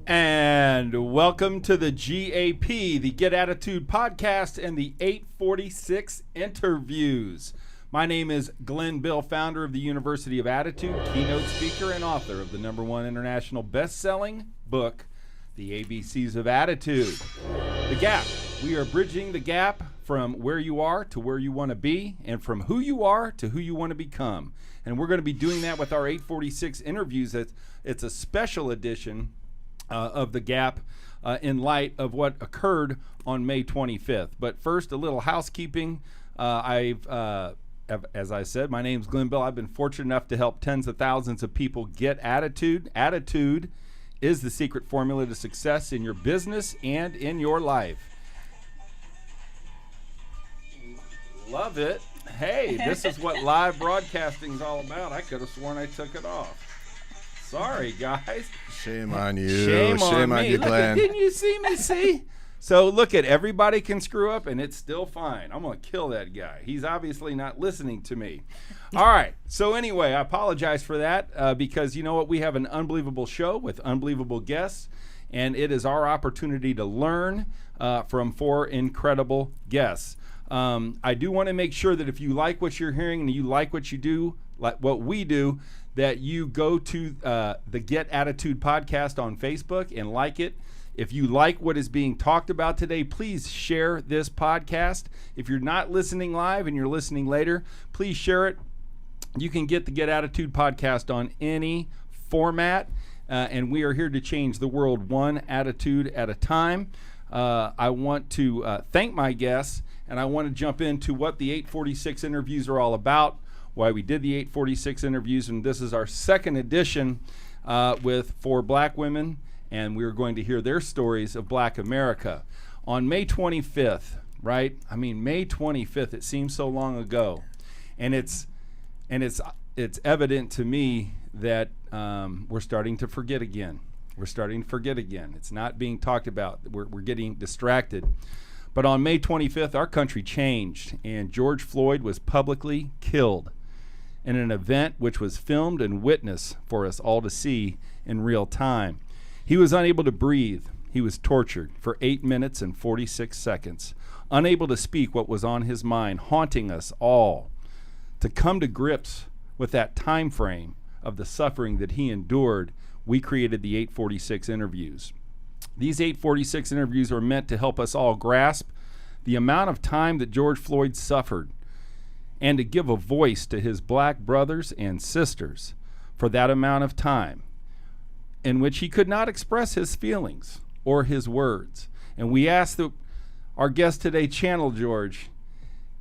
And welcome to the GAP, the Get Attitude podcast and the 846 interviews. My name is Glenn Bill, founder of the University of Attitude, keynote speaker, and author of the #1 international best-selling book, The ABCs of Attitude. The Gap. We are bridging the gap from where you are to where you want to be, and from who you are to who you want to become. And we're going to be doing that with our 846 interviews. It's a special edition of the Gap in light of what occurred on May 25th. But first, a little housekeeping. As I said, my name's Glenn Bill. I've been fortunate enough to help tens of thousands of people get attitude. Attitude is the secret formula to success in your business and in your life. Love it. Hey, this is what live broadcasting is all about. I could have sworn I took it off. Sorry, guys. Shame on you. Shame on you, Glenn. Didn't you see me? See? So look at everybody can screw up and it's still fine. I'm going to kill that guy. He's obviously not listening to me. All right. So anyway, I apologize for that because you know what? We have an unbelievable show with unbelievable guests, and it is our opportunity to learn from 4 incredible guests. I do want to make sure that if you like what you're hearing and you like what you do, like what we do, that you go to the Get Attitude podcast on Facebook and like it. If you like what is being talked about today, please share this podcast. If you're not listening live and you're listening later, please share it. You can get the Get Attitude podcast on any format, and we are here to change the world one attitude at a time. I want to thank my guests, and I want to jump into what the 846 interviews are all about, why we did the 846 interviews, and this is our second edition with 4 black women, and we're going to hear their stories of Black America. On May 25th, right? I mean, May 25th, it seems so long ago, and it's evident to me that we're starting to forget again. We're starting to forget again. It's not being talked about. We're getting distracted. But on May 25th, our country changed, and George Floyd was publicly killed in an event which was filmed and witnessed for us all to see in real time. He was unable to breathe. He was tortured for 8 minutes and 46 seconds, unable to speak what was on his mind, haunting us all. To come to grips with that time frame of the suffering that he endured, we created the 846 interviews. These 846 interviews are meant to help us all grasp the amount of time that George Floyd suffered and to give a voice to his black brothers and sisters for that amount of time in which he could not express his feelings or his words. And we ask that our guest today channel George,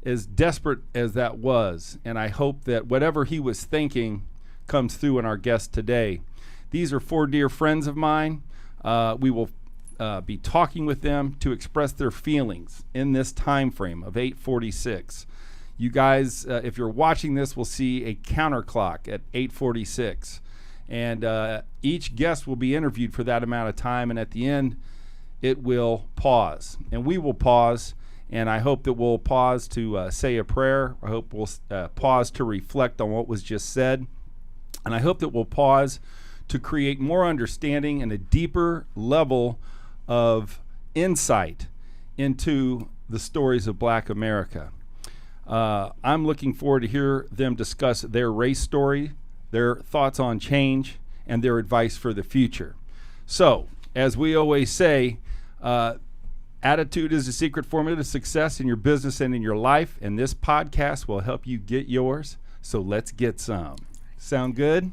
as desperate as that was, and I hope that whatever he was thinking comes through in our guest today. These are 4 dear friends of mine. We will be talking with them to express their feelings in this time frame of 846. You guys, if you're watching this, will see a counter clock at 846. And each guest will be interviewed for that amount of time, and at the end, it will pause. And we will pause, and I hope that we'll pause to say a prayer. I hope we'll pause to reflect on what was just said. And I hope that we'll pause to create more understanding and a deeper level of insight into the stories of Black America. I'm looking forward to hear them discuss their race story, their thoughts on change, and their advice for the future. So, as we always say, attitude is the secret formula to success in your business and in your life, and this podcast will help you get yours. So let's get some. Sound good?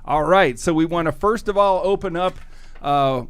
All right, so we want to first of all open up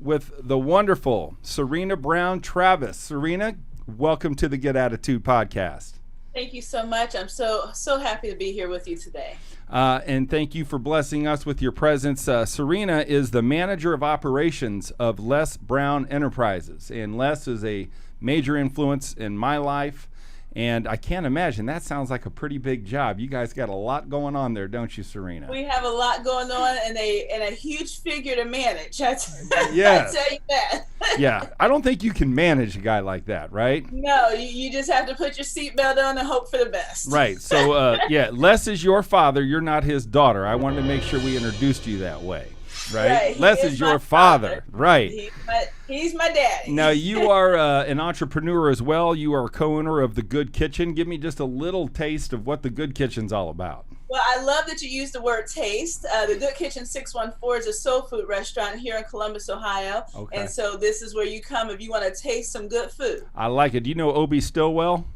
with the wonderful Serena Brown Travis. Serena, welcome to the Get Attitude podcast. Thank you so much. I'm so happy to be here with you today. And thank you for blessing us with your presence. Serena is the manager of operations of Les Brown Enterprises, and Les is a major influence in my life. And I can't imagine, that sounds like a pretty big job. You guys got a lot going on there, don't you, Serena? We have a lot going on and a huge figure to manage. Yes. I tell you that. Yeah, I don't think you can manage a guy like that, right? No, you just have to put your seatbelt on and hope for the best. Right. So, Les is your father. You're not his daughter. I wanted to make sure we introduced you that way. right? Right. Les is your father, right? He's my daddy. Now, you are an entrepreneur as well. You are a co-owner of The Good Kitchen. Give me just a little taste of what The Good Kitchen's all about. Well, I love that you use the word taste. The Good Kitchen 614 is a soul food restaurant here in Columbus, Ohio. Okay. And so this is where you come if you want to taste some good food. I like it. Do you know Obi Stillwell?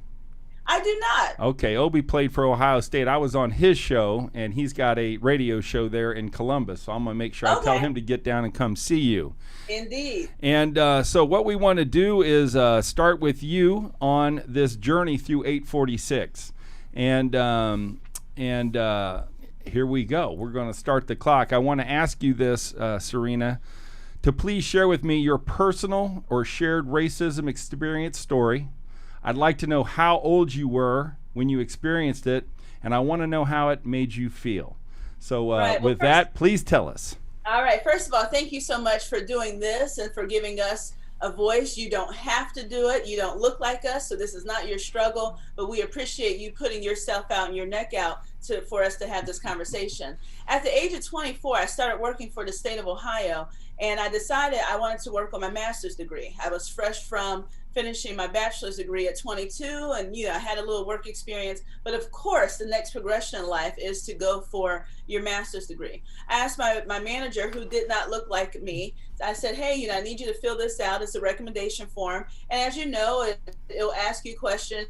I do not. Okay, Obi played for Ohio State. I was on his show, and he's got a radio show there in Columbus. So I'm going to make sure I tell him to get down and come see you. Indeed. And so what we want to do is start with you on this journey through 846. And here we go. We're going to start the clock. I want to ask you this, Serena, to please share with me your personal or shared racism experience story. I'd like to know how old you were when you experienced it, and I want to know how it made you feel. So with that, please tell us. All right. First of all, thank you so much for doing this and for giving us a voice. You don't have to do it. You don't look like us, so this is not your struggle, but we appreciate you putting yourself out and your neck out for us to have this conversation. At the age of 24, I started working for the state of Ohio, and I decided I wanted to work on my master's degree. I was fresh from finishing my bachelor's degree at 22, and I had a little work experience, but of course the next progression in life is to go for your master's degree. I asked my manager, who did not look like me, I said, hey, I need you to fill this out. It's a recommendation form, and as you know, it'll ask you questions.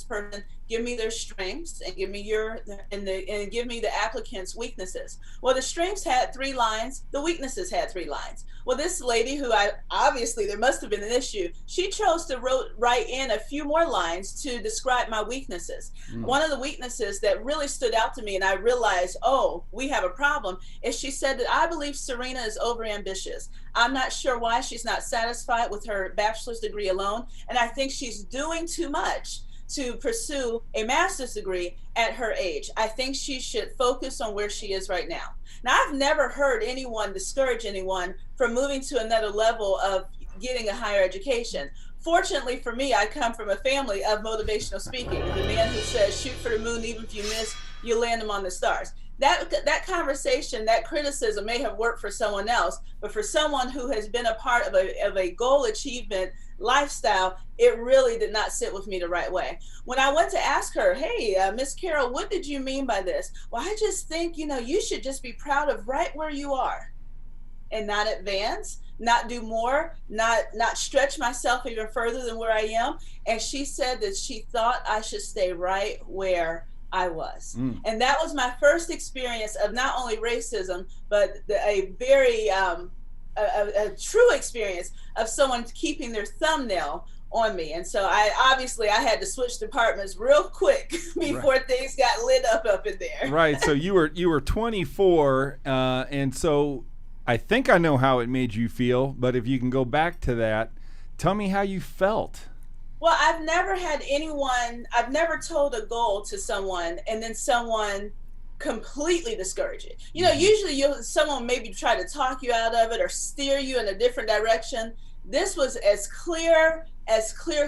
Person, give me their strengths and give me give me the applicant's weaknesses. Well, the strengths had 3 lines, the weaknesses had 3 lines. Well, this lady, who obviously there must have been an issue, she chose to write in a few more lines to describe my weaknesses. One of the weaknesses that really stood out to me, and I realized, oh, we have a problem, is she said that I believe Serena is overambitious. I'm not sure why she's not satisfied with her bachelor's degree alone, and I think she's doing too much to pursue a master's degree at her age. I think she should focus on where she is right now. Now, I've never heard anyone discourage anyone from moving to another level of getting a higher education. Fortunately for me, I come from a family of motivational speaking. The man who says, shoot for the moon, even if you miss, you land them on the stars. That conversation, that criticism may have worked for someone else, but for someone who has been a part of a goal achievement lifestyle, it really did not sit with me the right way. When I went to ask her, hey, Miss Carol, what did you mean by this? Well, I just think, you should just be proud of right where you are and not advance, not do more, not stretch myself even further than where I am. And she said that she thought I should stay right where I was. And that was my first experience of not only racism, but a very a true experience of someone keeping their thumbnail on me. And so I had to switch departments real quick before things got lit up in there. Right. So you were 24, and so I think I know how it made you feel, but if you can go back to that, tell me how you felt. Well, I've never told a goal to someone and then someone completely discourage it. Usually someone maybe try to talk you out of it or steer you in a different direction. This was as clear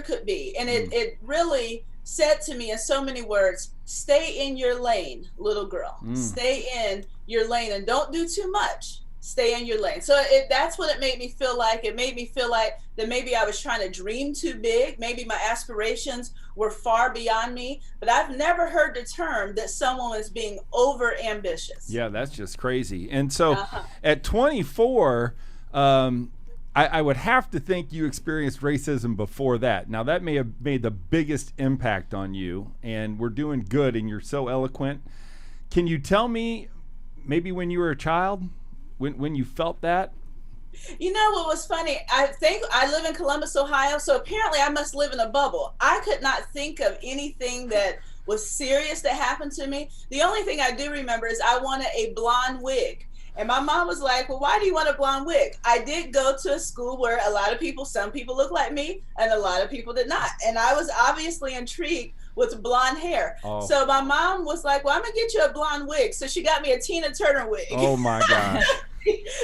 could be. And it really said to me in so many words, stay in your lane, little girl. Stay in your lane and don't do too much. Stay in your lane. So that's what it made me feel like. It made me feel like that maybe I was trying to dream too big. Maybe my aspirations were far beyond me. But I've never heard the term that someone was being over ambitious. Yeah, that's just crazy. And so at 24, I would have to think you experienced racism before that. Now, that may have made the biggest impact on you, and we're doing good, and you're so eloquent. Can you tell me maybe when you were a child, when you felt that? What was funny? I think I live in Columbus, Ohio, so apparently I must live in a bubble. I could not think of anything that was serious that happened to me. The only thing I do remember is I wanted a blonde wig. And my mom was like, well, why do you want a blonde wig? I did go to a school where some people look like me and a lot of people did not. And I was obviously intrigued with blonde hair. Oh. So my mom was like, well, I'm gonna get you a blonde wig. So she got me a Tina Turner wig. Oh my gosh.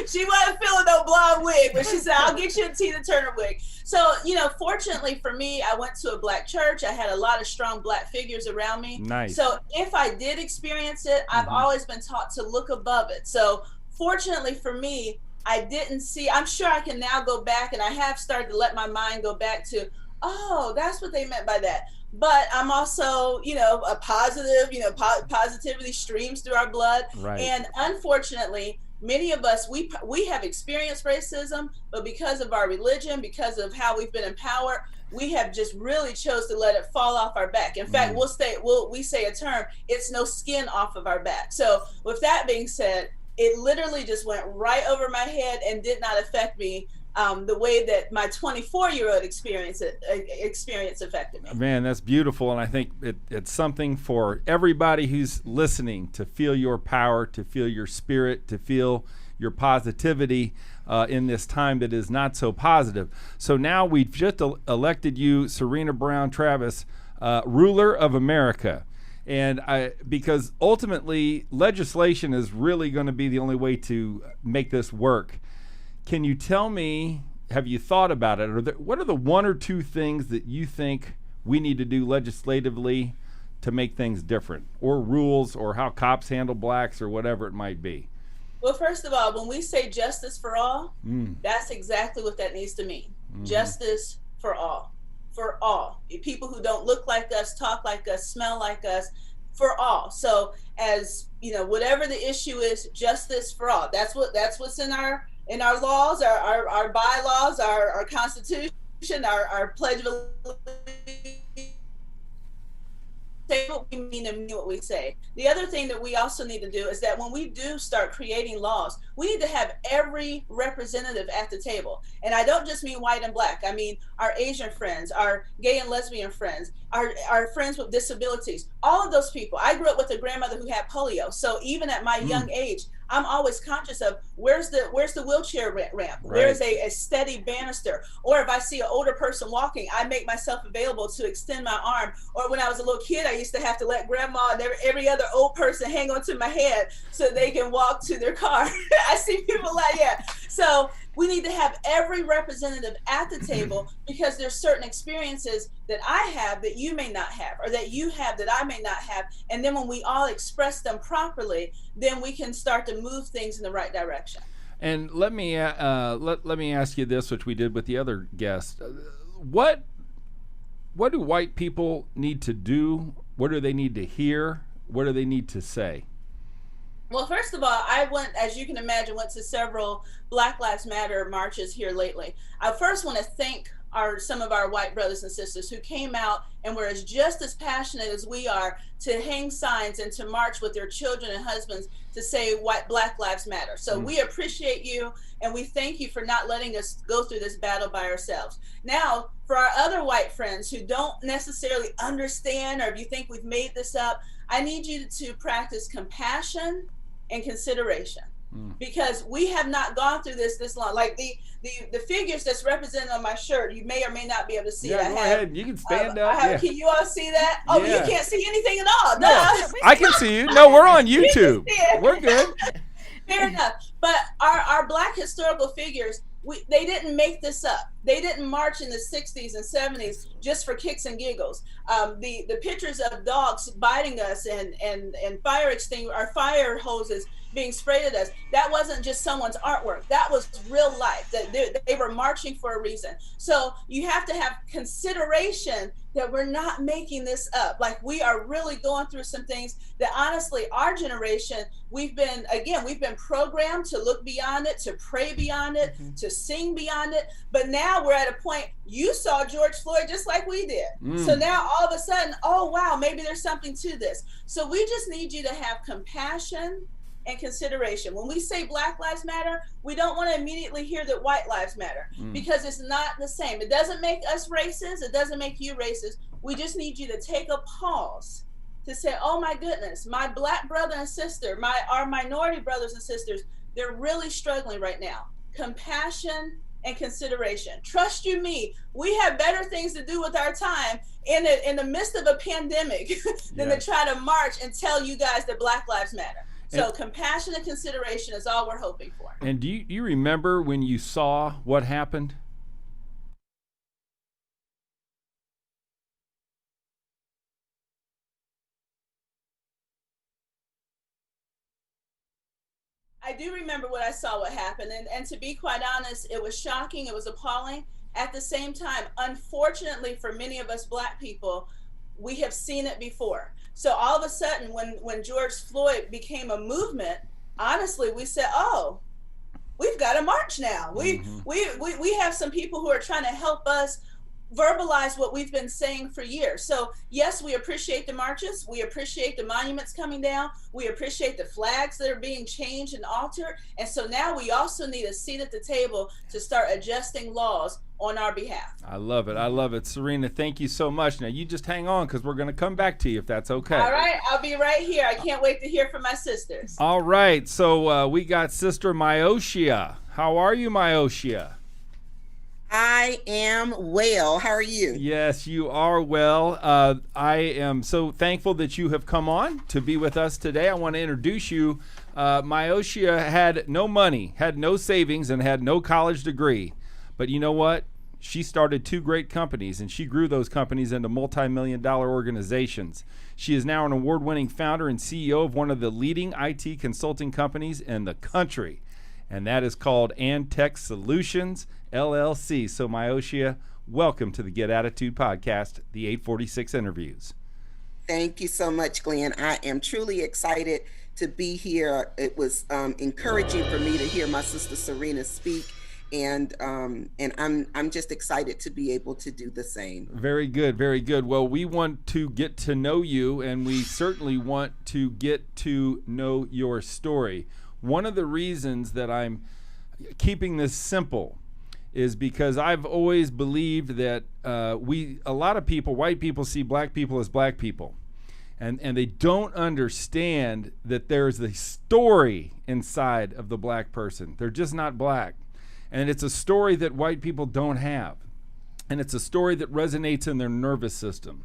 She wasn't feeling no blonde wig, but she said, I'll get you a Tina Turner wig. So, fortunately for me, I went to a Black church. I had a lot of strong Black figures around me. Nice. So if I did experience it, I've always been taught to look above it. So fortunately for me, I didn't see, I'm sure I can now go back, and I have started to let my mind go back to, oh, that's what they meant by that. But I'm also, a positive, positivity streams through our blood. Right. And unfortunately, many of us, we have experienced racism, but because of our religion, because of how we've been empowered, we have just really chose to let it fall off our back. In fact, we say a term, it's no skin off of our back. So with that being said, it literally just went right over my head and did not affect me the way that my 24-year-old experience affected me. Man, that's beautiful, and I think it's something for everybody who's listening to feel your power, to feel your spirit, to feel your positivity in this time that is not so positive. So now we've just elected you, Serena Brown Travis, ruler of America. And because ultimately legislation is really going to be the only way to make this work. Can you tell me, have you thought about it? What are the one or two things that you think we need to do legislatively to make things different, or rules, or how cops handle blacks, or whatever it might be? Well, first of all, when we say justice for all, that's exactly what that needs to mean. Justice for all. For all. People who don't look like us, talk like us, smell like us, for all. So as whatever the issue is, justice for all. That's what's in our laws, our bylaws, our constitution, our pledge of allegiance. Say what we mean and mean what we say. The other thing that we also need to do is that when we do start creating laws, we need to have every representative at the table. And I don't just mean white and black. I mean our Asian friends, our gay and lesbian friends, our friends with disabilities, all of those people. I grew up with a grandmother who had polio. So even at my young age, I'm always conscious of where's the wheelchair ramp? Right. Where's a steady banister? Or if I see an older person walking, I make myself available to extend my arm. Or when I was a little kid, I used to have to let grandma and every other old person hang onto my hand so they can walk to their car. I see people like, yeah. So we need to have every representative at the table, because there's certain experiences that I have that you may not have, or that you have that I may not have. And then when we all express them properly, then we can start to move things in the right direction. And let me ask you this, which we did with the other guest. What do white people need to do? What do they need to hear? What do they need to say? Well, first of all, I as you can imagine, went to several Black Lives Matter marches here lately. I first want to thank some of our white brothers and sisters who came out and were just as passionate as we are to hang signs and to march with their children and husbands to say Black Lives Matter. So we appreciate you, and we thank you for not letting us go through this battle by ourselves. Now, for our other white friends who don't necessarily understand, or if you think we've made this up, I need you to practice compassion and consideration, because we have not gone through this long. Like the figures that's represented on my shirt, you may or may not be able to see. Yeah, go ahead. You can stand up. Can you all see that? Oh, yeah. You can't see anything at all. No, I can see you. No, we're on YouTube. We're good. Fair enough. But our Black historical figures, they didn't make this up. They didn't march in the 60s and 70s just for kicks and giggles. The pictures of dogs biting us and fire hoses being sprayed at us, that wasn't just someone's artwork. That was real life. That they were marching for a reason. So you have to have consideration that we're not making this up. Like, we are really going through some things that honestly, our generation, we've been programmed to look beyond it, to pray beyond it, to sing beyond it. But now we're at a point, you saw George Floyd just like we did. So now all of a sudden, oh wow, maybe there's something to this. So we just need you to have compassion and consideration. When we say Black Lives Matter, we don't want to immediately hear that white lives matter, because it's not the same. It doesn't make us racist. It doesn't make you racist. We just need you to take a pause to say, oh my goodness, my Black brother and sister, our minority brothers and sisters, they're really struggling right now. Compassion and consideration. Trust you me, we have better things to do with our time in the midst of a pandemic than to try to march and tell you guys that Black Lives Matter. So compassion and consideration is all we're hoping for. And do you remember when you saw what happened? I do remember what I saw, what happened. And to be quite honest, it was shocking. It was appalling. At the same time, unfortunately for many of us Black people, we have seen it before. So all of a sudden, when George Floyd became a movement, honestly, we said, oh, we've got a march now. We have some people who are trying to help us verbalize what we've been saying for years. So yes, we appreciate the marches. We appreciate the monuments coming down. We appreciate the flags that are being changed and altered. And so now we also need a seat at the table to start adjusting laws on our behalf. I love it. I love it. Serena, thank you so much. Now you just hang on because we're going to come back to you if that's okay. All right. I'll be right here. I can't wait to hear from my sisters. All right. So we got Sister Myoshia. How are you, Myoshia? I am well. How are you? Yes, you are well. I am so thankful that you have come on to be with us today. I want to introduce you. Myoshia had no money, had no savings, and had no college degree. But you know what? She started 2 great companies, and she grew those companies into multi-million-dollar organizations. She is now an award-winning founder and CEO of one of the leading IT consulting companies in the country, and that is called Antech Solutions, LLC. So, Myoshia, welcome to the Get Attitude Podcast, the 846 Interviews. Thank you so much, Glenn. I am truly excited to be here. It was encouraging for me to hear my sister Serena speak, and I'm just excited to be able to do the same. Very good, very good. Well, we want to get to know you, and we certainly want to get to know your story. One of the reasons that I'm keeping this simple is because I've always believed that a lot of people, white people, see Black people as Black people. And they don't understand that there's a story inside of the Black person. They're just not Black. And it's a story that white people don't have. And it's a story that resonates in their nervous system.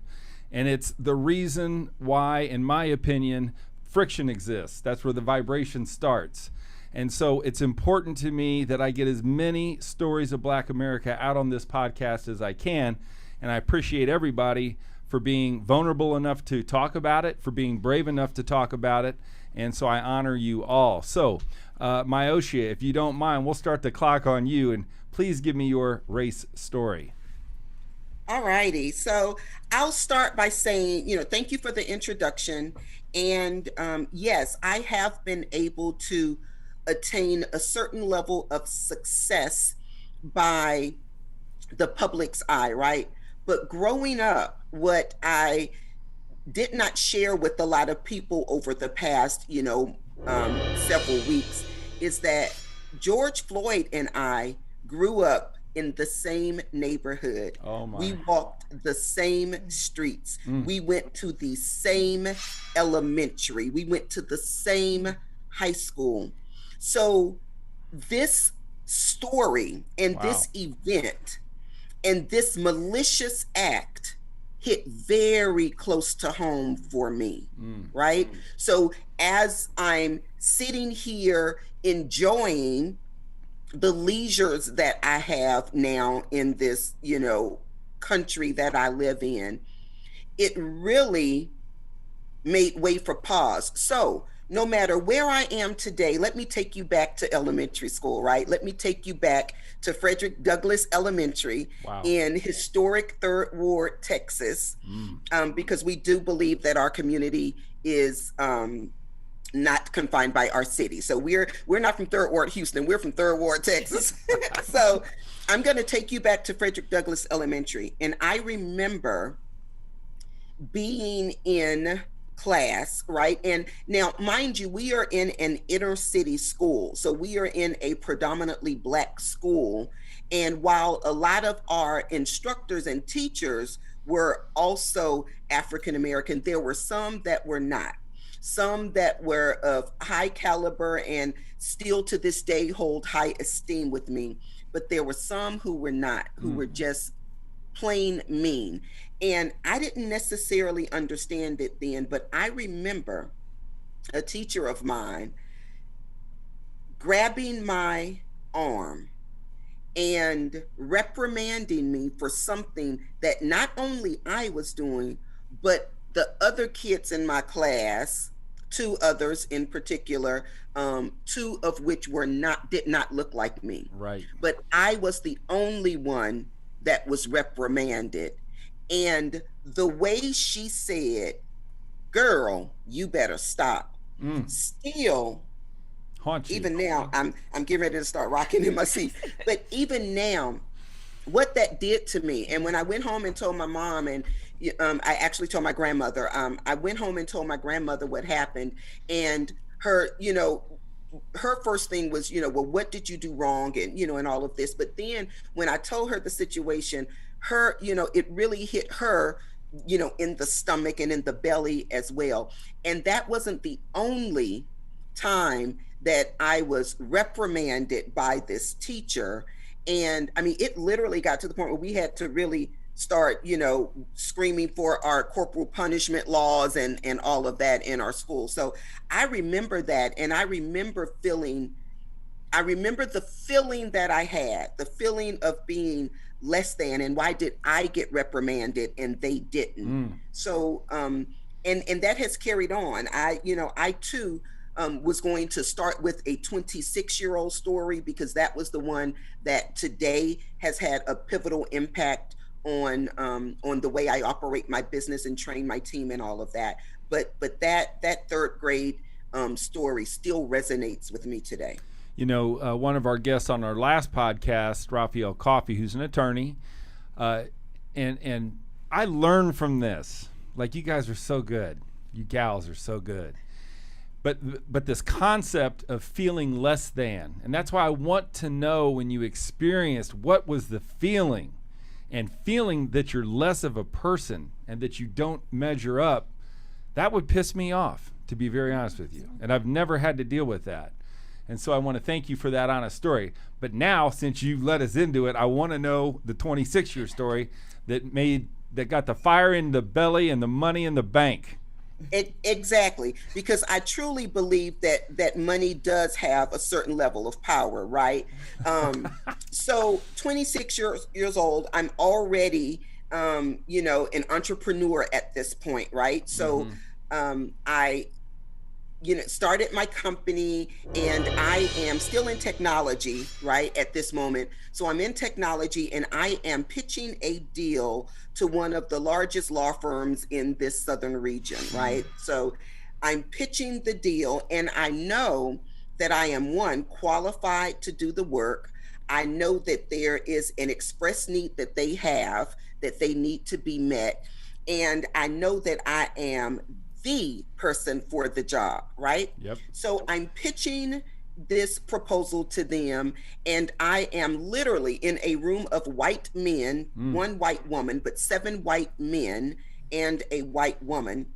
And it's the reason why, in my opinion, friction exists. That's where the vibration starts. And so it's important to me that I get as many stories of Black America out on this podcast as I can. And I appreciate everybody for being vulnerable enough to talk about it, for being brave enough to talk about it. And so I honor you all. So, Myoshia, if you don't mind, we'll start the clock on you. And please give me your race story. All righty. So I'll start by saying, thank you for the introduction. And yes, I have been able to attain a certain level of success by the public's eye, right? But growing up, what I did not share with a lot of people over the past, several weeks is that George Floyd and I grew up in the same neighborhood. Oh my. We walked the same streets. Mm. We went to the same elementary. We went to the same high school. So this story and Wow. this event and this malicious act hit very close to home for me, right? So as I'm sitting here enjoying the leisures that I have now in this, country that I live in, it really made way for pause. So no matter where I am today, let me take you back to elementary school, right? Let me take you back to Frederick Douglass Elementary. Wow. In historic Third Ward, Texas, because we do believe that our community is not confined by our city. So we're not from Third Ward, Houston. We're from Third Ward, Texas. So I'm going to take you back to Frederick Douglass Elementary. And I remember being in class, right? And now, mind you, we are in an inner city school. So we are in a predominantly Black school. And while a lot of our instructors and teachers were also African American, there were some that were not. Some that were of high caliber and still to this day hold high esteem with me. But there were some who were not, who were just plain mean. And I didn't necessarily understand it then, but I remember a teacher of mine grabbing my arm and reprimanding me for something that not only I was doing, but the other kids in my class, two others in particular, two of which did not look like me. Right. But I was the only one that was reprimanded. And the way she said, "Girl, you better stop," still, haunt you. even now, I'm getting ready to start rocking in my seat. But even now, what that did to me, and when I went home and told my mom, and I actually told my grandmother, I went home and told my grandmother what happened, and her, her first thing was, well, what did you do wrong, and and all of this. But then when I told her the situation, her, it really hit her, in the stomach and in the belly as well. And that wasn't the only time that I was reprimanded by this teacher. And I mean, it literally got to the point where we had to really start, screaming for our corporal punishment laws and all of that in our school. So I remember that. And I remember the feeling that I had, the feeling of being less than, and why did I get reprimanded and they didn't? So, and that has carried on. I too was going to start with a 26-year-old story, because that was the one that today has had a pivotal impact on the way I operate my business and train my team and all of that. But that third grade story still resonates with me today. One of our guests on our last podcast, Raphael Coffey, who's an attorney, and I learned from this. Like, you guys are so good. You gals are so good. But this concept of feeling less than, and that's why I want to know, when you experienced, what was the feeling, and feeling that you're less of a person and that you don't measure up, that would piss me off, to be very honest with you. And I've never had to deal with that. And so I want to thank you for that honest story. But now, since you let us into it, I want to know the 26-year story that got the fire in the belly and the money in the bank. Exactly, because I truly believe that money does have a certain level of power, right? So 26 years old, I'm already, an entrepreneur at this point, right? So I started my company, and I am still in technology, right, at this moment. So I'm in technology, and I am pitching a deal to one of the largest law firms in this southern region, right? So I'm pitching the deal, and I know that I am, one, qualified to do the work. I know that there is an express need that they have, that they need to be met. And I know that I am the person for the job, right? Yep. So I'm pitching this proposal to them, and I am literally in a room of white men, one white woman, but 7 white men and a white woman.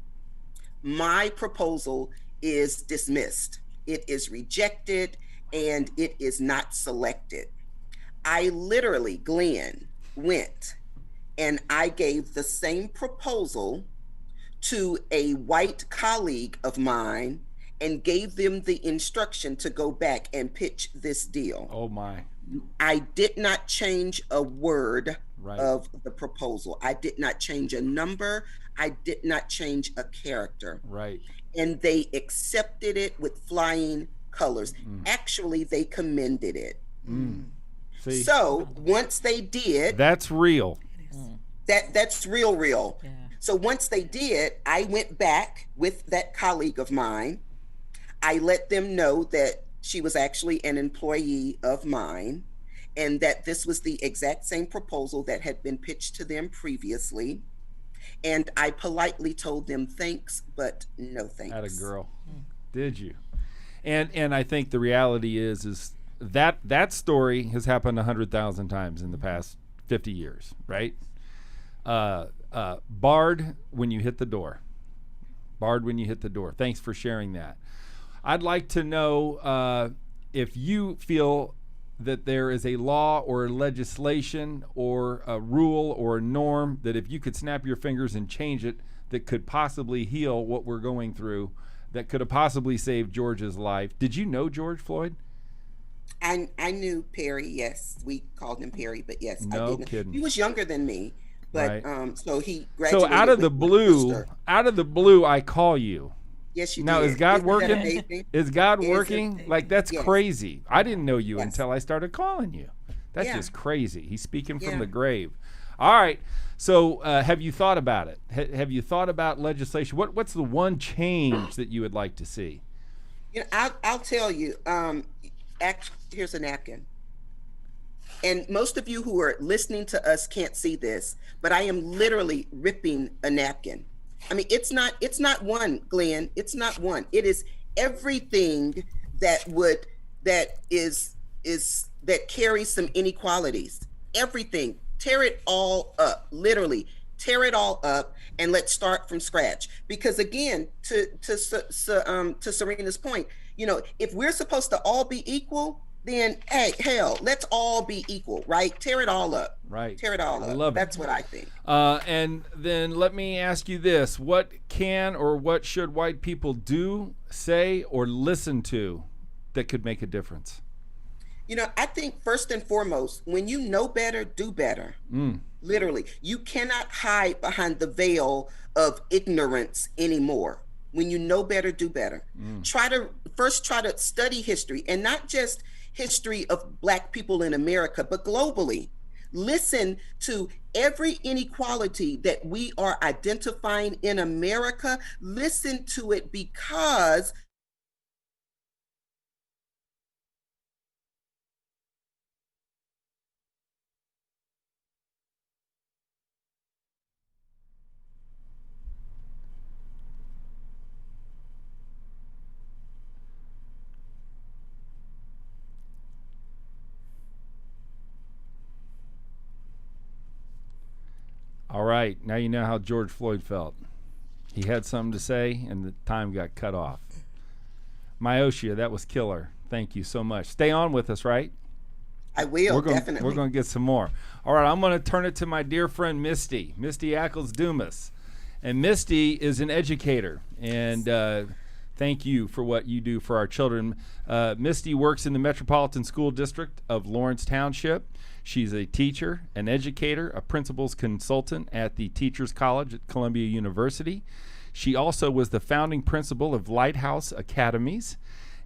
My proposal is dismissed. It is rejected, and it is not selected. I literally, Glenn, went and I gave the same proposal to a white colleague of mine and gave them the instruction to go back and pitch this deal. Oh my. I did not change a word Right. of the proposal. I did not change a number. I did not change a character. Right. And they accepted it with flying colors. Actually, they commended it. See, So once they did, that's real. that's real. Yeah. So once they did, I went back with that colleague of mine. I let them know that she was actually an employee of mine, and that this was the exact same proposal that had been pitched to them previously. And I politely told them thanks, but no thanks. Atta girl. Did you? And I think the reality is that story has happened 100,000 times in the past 50 years, right? Barred when you hit the door. Barred when you hit the door. Thanks for sharing that. I'd like to know if you feel that there is a law or legislation or a rule or a norm that if you could snap your fingers and change it, that could possibly heal what we're going through, that could have possibly saved George's life. Did you know George Floyd? I knew Perry. Yes, we called him Perry, but yes, I No did. kidding. He was younger than me, but Right. so he So graduated. out of the with my blue, sister. I call you. Yes, you Now, did. is God Isn't that working? amazing? Is God Yes, working? Like, that's Yes. crazy. I didn't know you Yes. until I started calling you. That's Yeah. just crazy. He's speaking from Yeah. the grave. All right. So, have you thought about it? Have you thought about legislation? What's the one change that you would like to see? I'll tell you. Here's a napkin. And most of you who are listening to us can't see this, but I am literally ripping a napkin. I mean, it's not one, Glenn. It's not one. It is everything that carries some inequalities. Everything. Tear it all up. Literally, tear it all up, and let's start from scratch. Because again, to Serena's point, if we're supposed to all be equal, then hey, hell, let's all be equal, right? Tear it all up. Right. Tear it all I up. love it. That's what I think. And then let me ask you this. What can or what should white people do, say, or listen to that could make a difference? I think first and foremost, when you know better, do better. Literally, you cannot hide behind the veil of ignorance anymore. When you know better, do better. Try to study history, and not just history of Black people in America, but globally. Listen to every inequality that we are identifying in America. Listen to it, because All right. Now you know how George Floyd felt. He had something to say, and the time got cut off. Myoshia, that was killer. Thank you so much. Stay on with us, right? I will, We're definitely. going to get some more. All right, I'm going to turn it to my dear friend Misty Ackles Dumas. And Misty is an educator, and thank you for what you do for our children. Misty works in the Metropolitan School District of Lawrence Township. She's a teacher, an educator, a principal's consultant at the Teachers College at Columbia University. She also was the founding principal of Lighthouse Academies.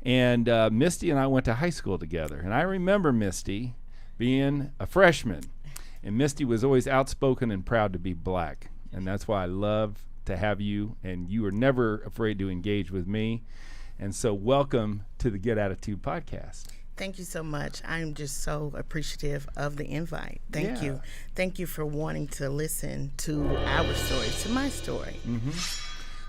And Misty and I went to high school together. And I remember Misty being a freshman. And Misty was always outspoken and proud to be Black. And that's why I love to have you. And you are never afraid to engage with me. And so welcome to the Get Attitude podcast. Thank you so much. I'm just so appreciative of the invite. Thank you. Thank you for wanting to listen to our story, to my story.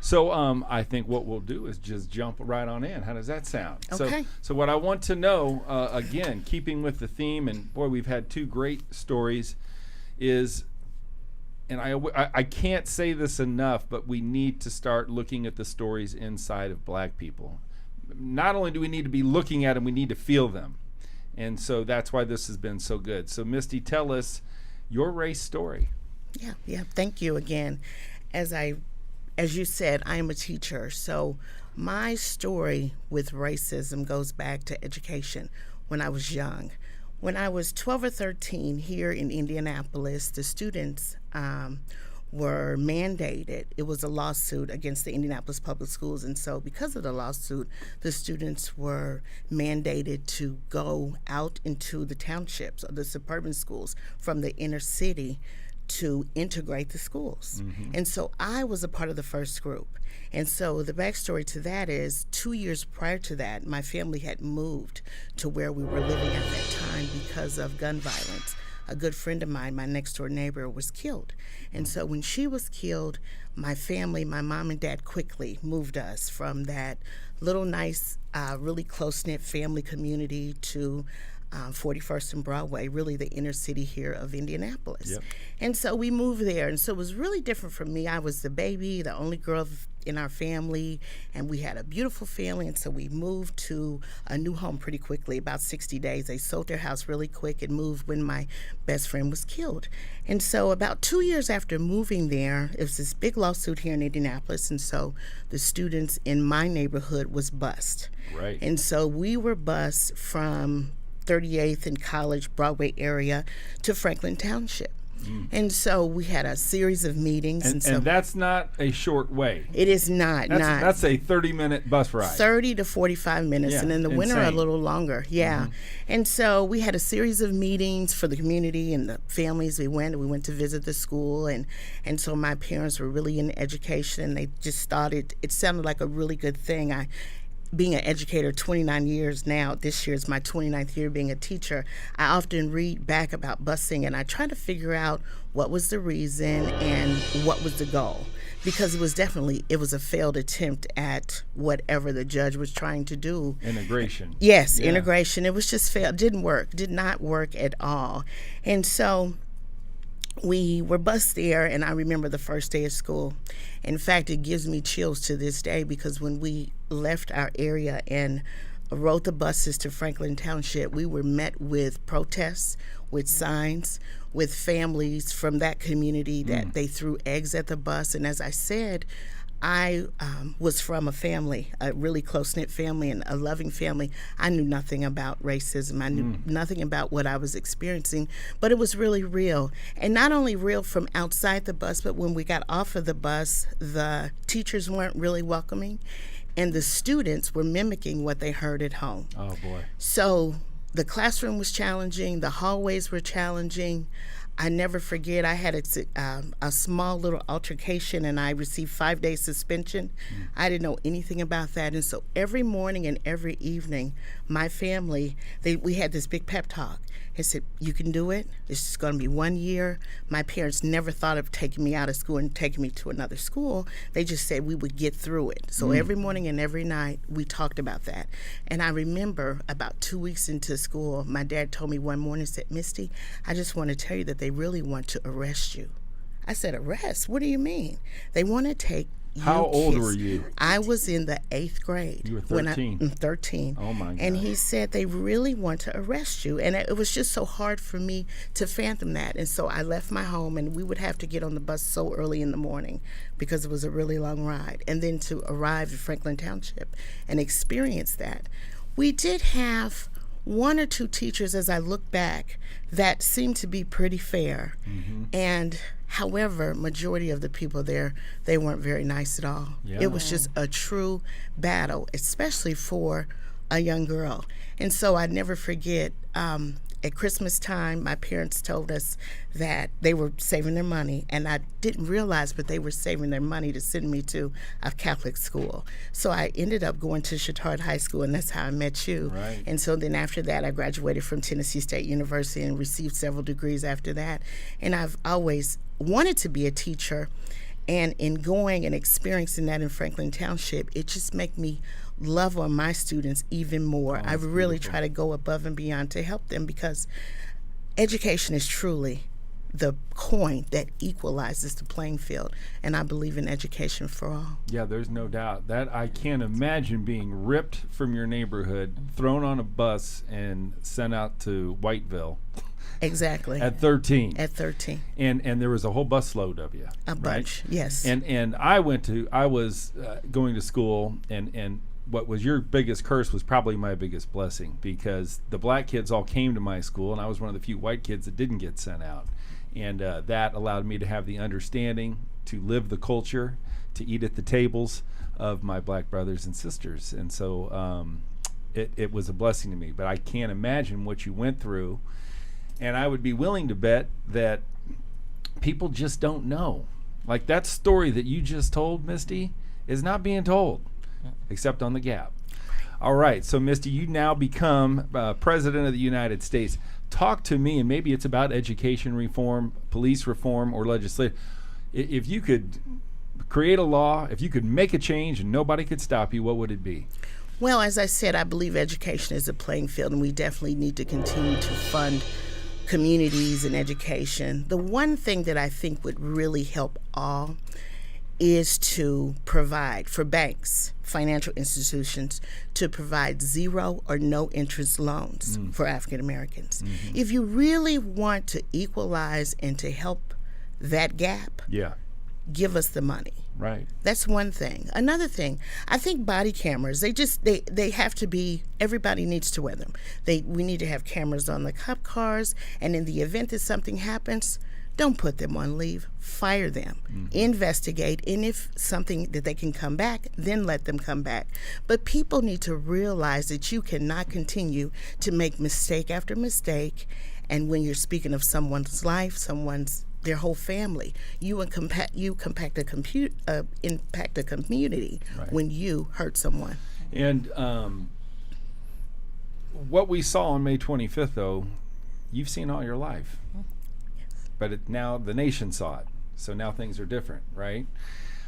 So I think what we'll do is just jump right on in. How does that sound? Okay. So what I want to know, again, keeping with the theme, and boy, we've had two great stories, is, and I can't say this enough, but we need to start looking at the stories inside of Black people. Not only do we need to be looking at them, we need to feel them. And so that's why this has been so good. So Misty, tell us your race story. Yeah. Thank you again. As you said, I am a teacher. So my story with racism goes back to education when I was young. When I was 12 or 13 here in Indianapolis, the students were mandated. It was a lawsuit against the Indianapolis Public Schools. And so because of the lawsuit, the students were mandated to go out into the townships or the suburban schools from the inner city to integrate the schools. And so I was a part of the first group. And so the backstory to that is 2 years prior to that, my family had moved to where we were living at that time because of gun violence. A good friend of mine, my next door neighbor, was killed. And so when she was killed, my family, my mom and dad, quickly moved us from that little nice, really close-knit family community to 41st and Broadway, really the inner city here of Indianapolis. Yep. And so we moved there, and so it was really different for me. I was the baby, the only girl in our family, and we had a beautiful family, and so we moved to a new home pretty quickly, about 60 days. They sold their house really quick and moved when my best friend was killed. And so about 2 years after moving there, it was this big lawsuit here in Indianapolis, and so the students in my neighborhood was bused. Right. And so we were bused from 38th and College, Broadway area to Franklin Township. And so we had a series of meetings. And so that's not a short way. it is not. That's a 30-minute bus ride. 30 to 45 minutes, Yeah, and in the winter a insane. little longer. Yeah. And so we had a series of meetings for the community and the families. We went to visit the school, and so my parents were really in education, and they just thought it sounded like a really good thing. Being an educator 29 years now, this year is my 29th year being a teacher, I often read back about busing, and I try to figure out what was the reason and what was the goal, because it was a failed attempt at whatever the judge was trying to do. Integration. Yes, Yeah. integration. It was just failed. Did not work at all. And so we were bused there, and I remember the first day of school. In fact, it gives me chills to this day, because when we left our area and rode the buses to Franklin Township, we were met with protests, with signs, with families from that community that they threw eggs at the bus. And as I said, I was from a really close-knit family and a loving family. I knew nothing about racism. I knew nothing about what I was experiencing, but it was really real. And not only real from outside the bus, but when we got off of the bus, the teachers weren't really welcoming, and the students were mimicking what they heard at home. Oh, boy. So the classroom was challenging, the hallways were challenging. I never forget, I had a small little altercation, and I received 5-day suspension. I didn't know anything about that. And so every morning and every evening, my family, we had this big pep talk. They said, "You can do it. It's just going to be 1 year." My parents never thought of taking me out of school and taking me to another school. They just said we would get through it. So every morning and every night, we talked about that. And I remember about 2 weeks into school, my dad told me one morning, said, "Misty, I just want to tell you that they really want to arrest you." I said, "Arrest? What do you mean?" "They want to take you How old kids." were you? I was in the 8th grade. You were when 13. 13. Oh, my And God. he said, "They really want to arrest you." And it was just so hard for me to fathom that. And so I left my home, and we would have to get on the bus so early in the morning because it was a really long ride. And then to arrive at Franklin Township and experience that. We did have one or two teachers, as I look back, that seemed to be pretty fair. And however, majority of the people there, they weren't very nice at all. Yeah. It was just a true battle, especially for a young girl. And so I never forget, at Christmas time, my parents told us that they were saving their money, and I didn't realize, but they were saving their money to send me to a Catholic school. So I ended up going to Chittard High School, and that's how I met you. Right. And so then after that, I graduated from Tennessee State University and received several degrees after that. And I've always wanted to be a teacher, and in going and experiencing that in Franklin Township, it just made me love on my students even more. I really try to go above and beyond to help them, because education is truly the coin that equalizes the playing field, and I believe in education for all. Yeah, there's no doubt. That I can't imagine being ripped from your neighborhood, thrown on a bus, and sent out to Whiteville Exactly. at 13. At 13. And there was a whole busload of you. A bunch, yes. And I was going to school, and what was your biggest curse was probably my biggest blessing, because the black kids all came to my school, and I was one of the few white kids that didn't get sent out. And that allowed me to have the understanding to live the culture, to eat at the tables of my black brothers and sisters. And so it was a blessing to me. But I can't imagine what you went through. And I would be willing to bet that people just don't know. Like that story that you just told, Misty, is not being told, except on The Gap. All right, so Misty, you now become President of the United States. Talk to me, and maybe it's about education reform, police reform, or legislation. If you could create a law, if you could make a change and nobody could stop you, what would it be? Well, as I said, I believe education is a playing field, and we definitely need to continue to fund communities and education. The one thing that I think would really help all is to provide for banks, financial institutions, to provide zero or no interest loans for African Americans. If you really want to equalize and to help that gap, Yeah. give us the money. Right. That's one thing. Another thing, I think body cameras, they have to be, everybody needs to wear them. We need to have cameras on the cop cars, and in the event that something happens, don't put them on leave. Fire them. Investigate, and if something that they can come back, then let them come back. But people need to realize that you cannot continue to make mistake after mistake, and when you're speaking of someone's life, their whole family, you impact a community Right. when you hurt someone. And what we saw on May 25th, though, you've seen all your life. But now the nation saw it. So now things are different, right?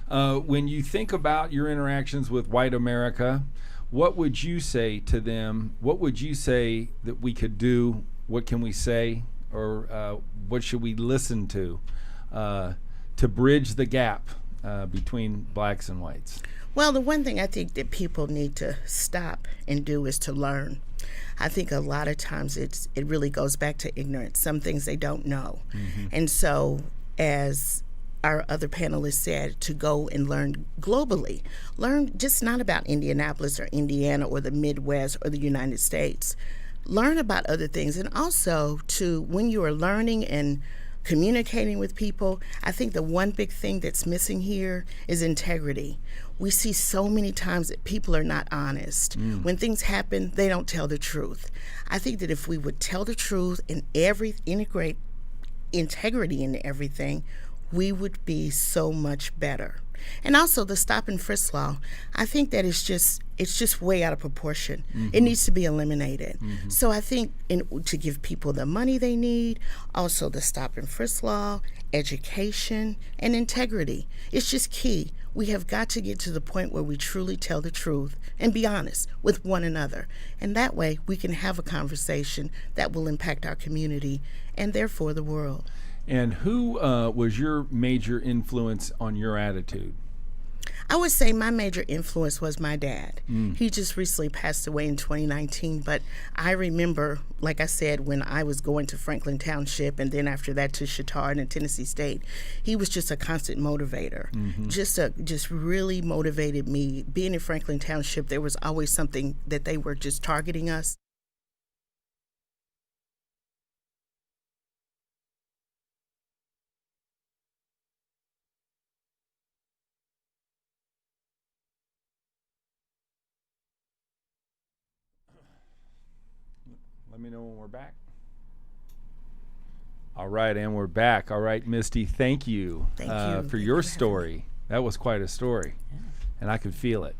When you think about your interactions with white America, what would you say to them? What would you say that we could do? What can we say? Or what should we listen to bridge the gap between blacks and whites? Well, the one thing I think that people need to stop and do is to learn. I think a lot of times it really goes back to ignorance, some things they don't know. And so, as our other panelists said, to go and learn globally. Learn just not about Indianapolis or Indiana or the Midwest or the United States. Learn about other things. And also, when you are learning and communicating with people, I think the one big thing that's missing here is integrity. We see so many times that people are not honest. When things happen, they don't tell the truth. I think that if we would tell the truth and integrate integrity into everything, we would be so much better. And also the stop and frisk law, I think that it's just way out of proportion. It needs to be eliminated. So I think to give people the money they need, also the stop and frisk law, education, and integrity. It's just key. We have got to get to the point where we truly tell the truth and be honest with one another. And that way we can have a conversation that will impact our community and therefore the world. And who was your major influence on your attitude? I would say my major influence was my dad. He just recently passed away in 2019, but I remember, like I said, when I was going to Franklin Township and then after that to Chittard and Tennessee State, he was just a constant motivator. Just really motivated me. Being in Franklin Township, there was always something that they were just targeting us. Let me know when we're back. All right, and we're back. All right, Misty, thank you, Thank you. for your story. That was quite a story, and I could feel it.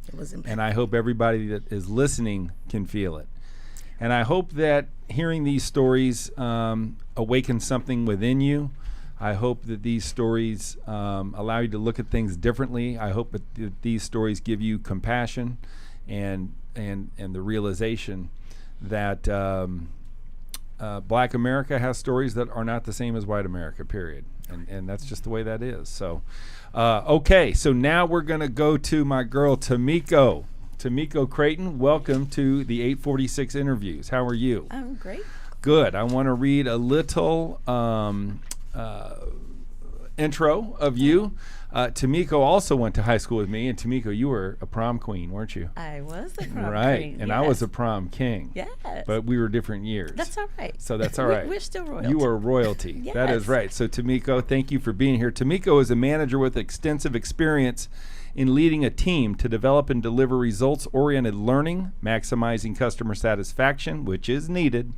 It was And I hope everybody that is listening can feel it. And I hope that hearing these stories awakens something within you. I hope that these stories allow you to look at things differently. I hope that these stories give you compassion and the realization that Black America has stories that are not the same as white America, period. And that's just the way that is. So, okay, so now we're going to go to my girl, Tamiko. Tamiko Creighton, welcome to the 846 Interviews. How are you? I'm great. Good. I want to read a little intro of you. Tamiko also went to high school with me, and Tamiko, you were a prom queen, weren't you? I was the prom Right, queen. and I was a prom king. Yes. But we were different years. That's all right. So that's all right. We're still royalty. You are royalty. That is Yes. right. So Tamiko, thank you for being here. Tamiko is a manager with extensive experience in leading a team to develop and deliver results-oriented learning, maximizing customer satisfaction, which is needed,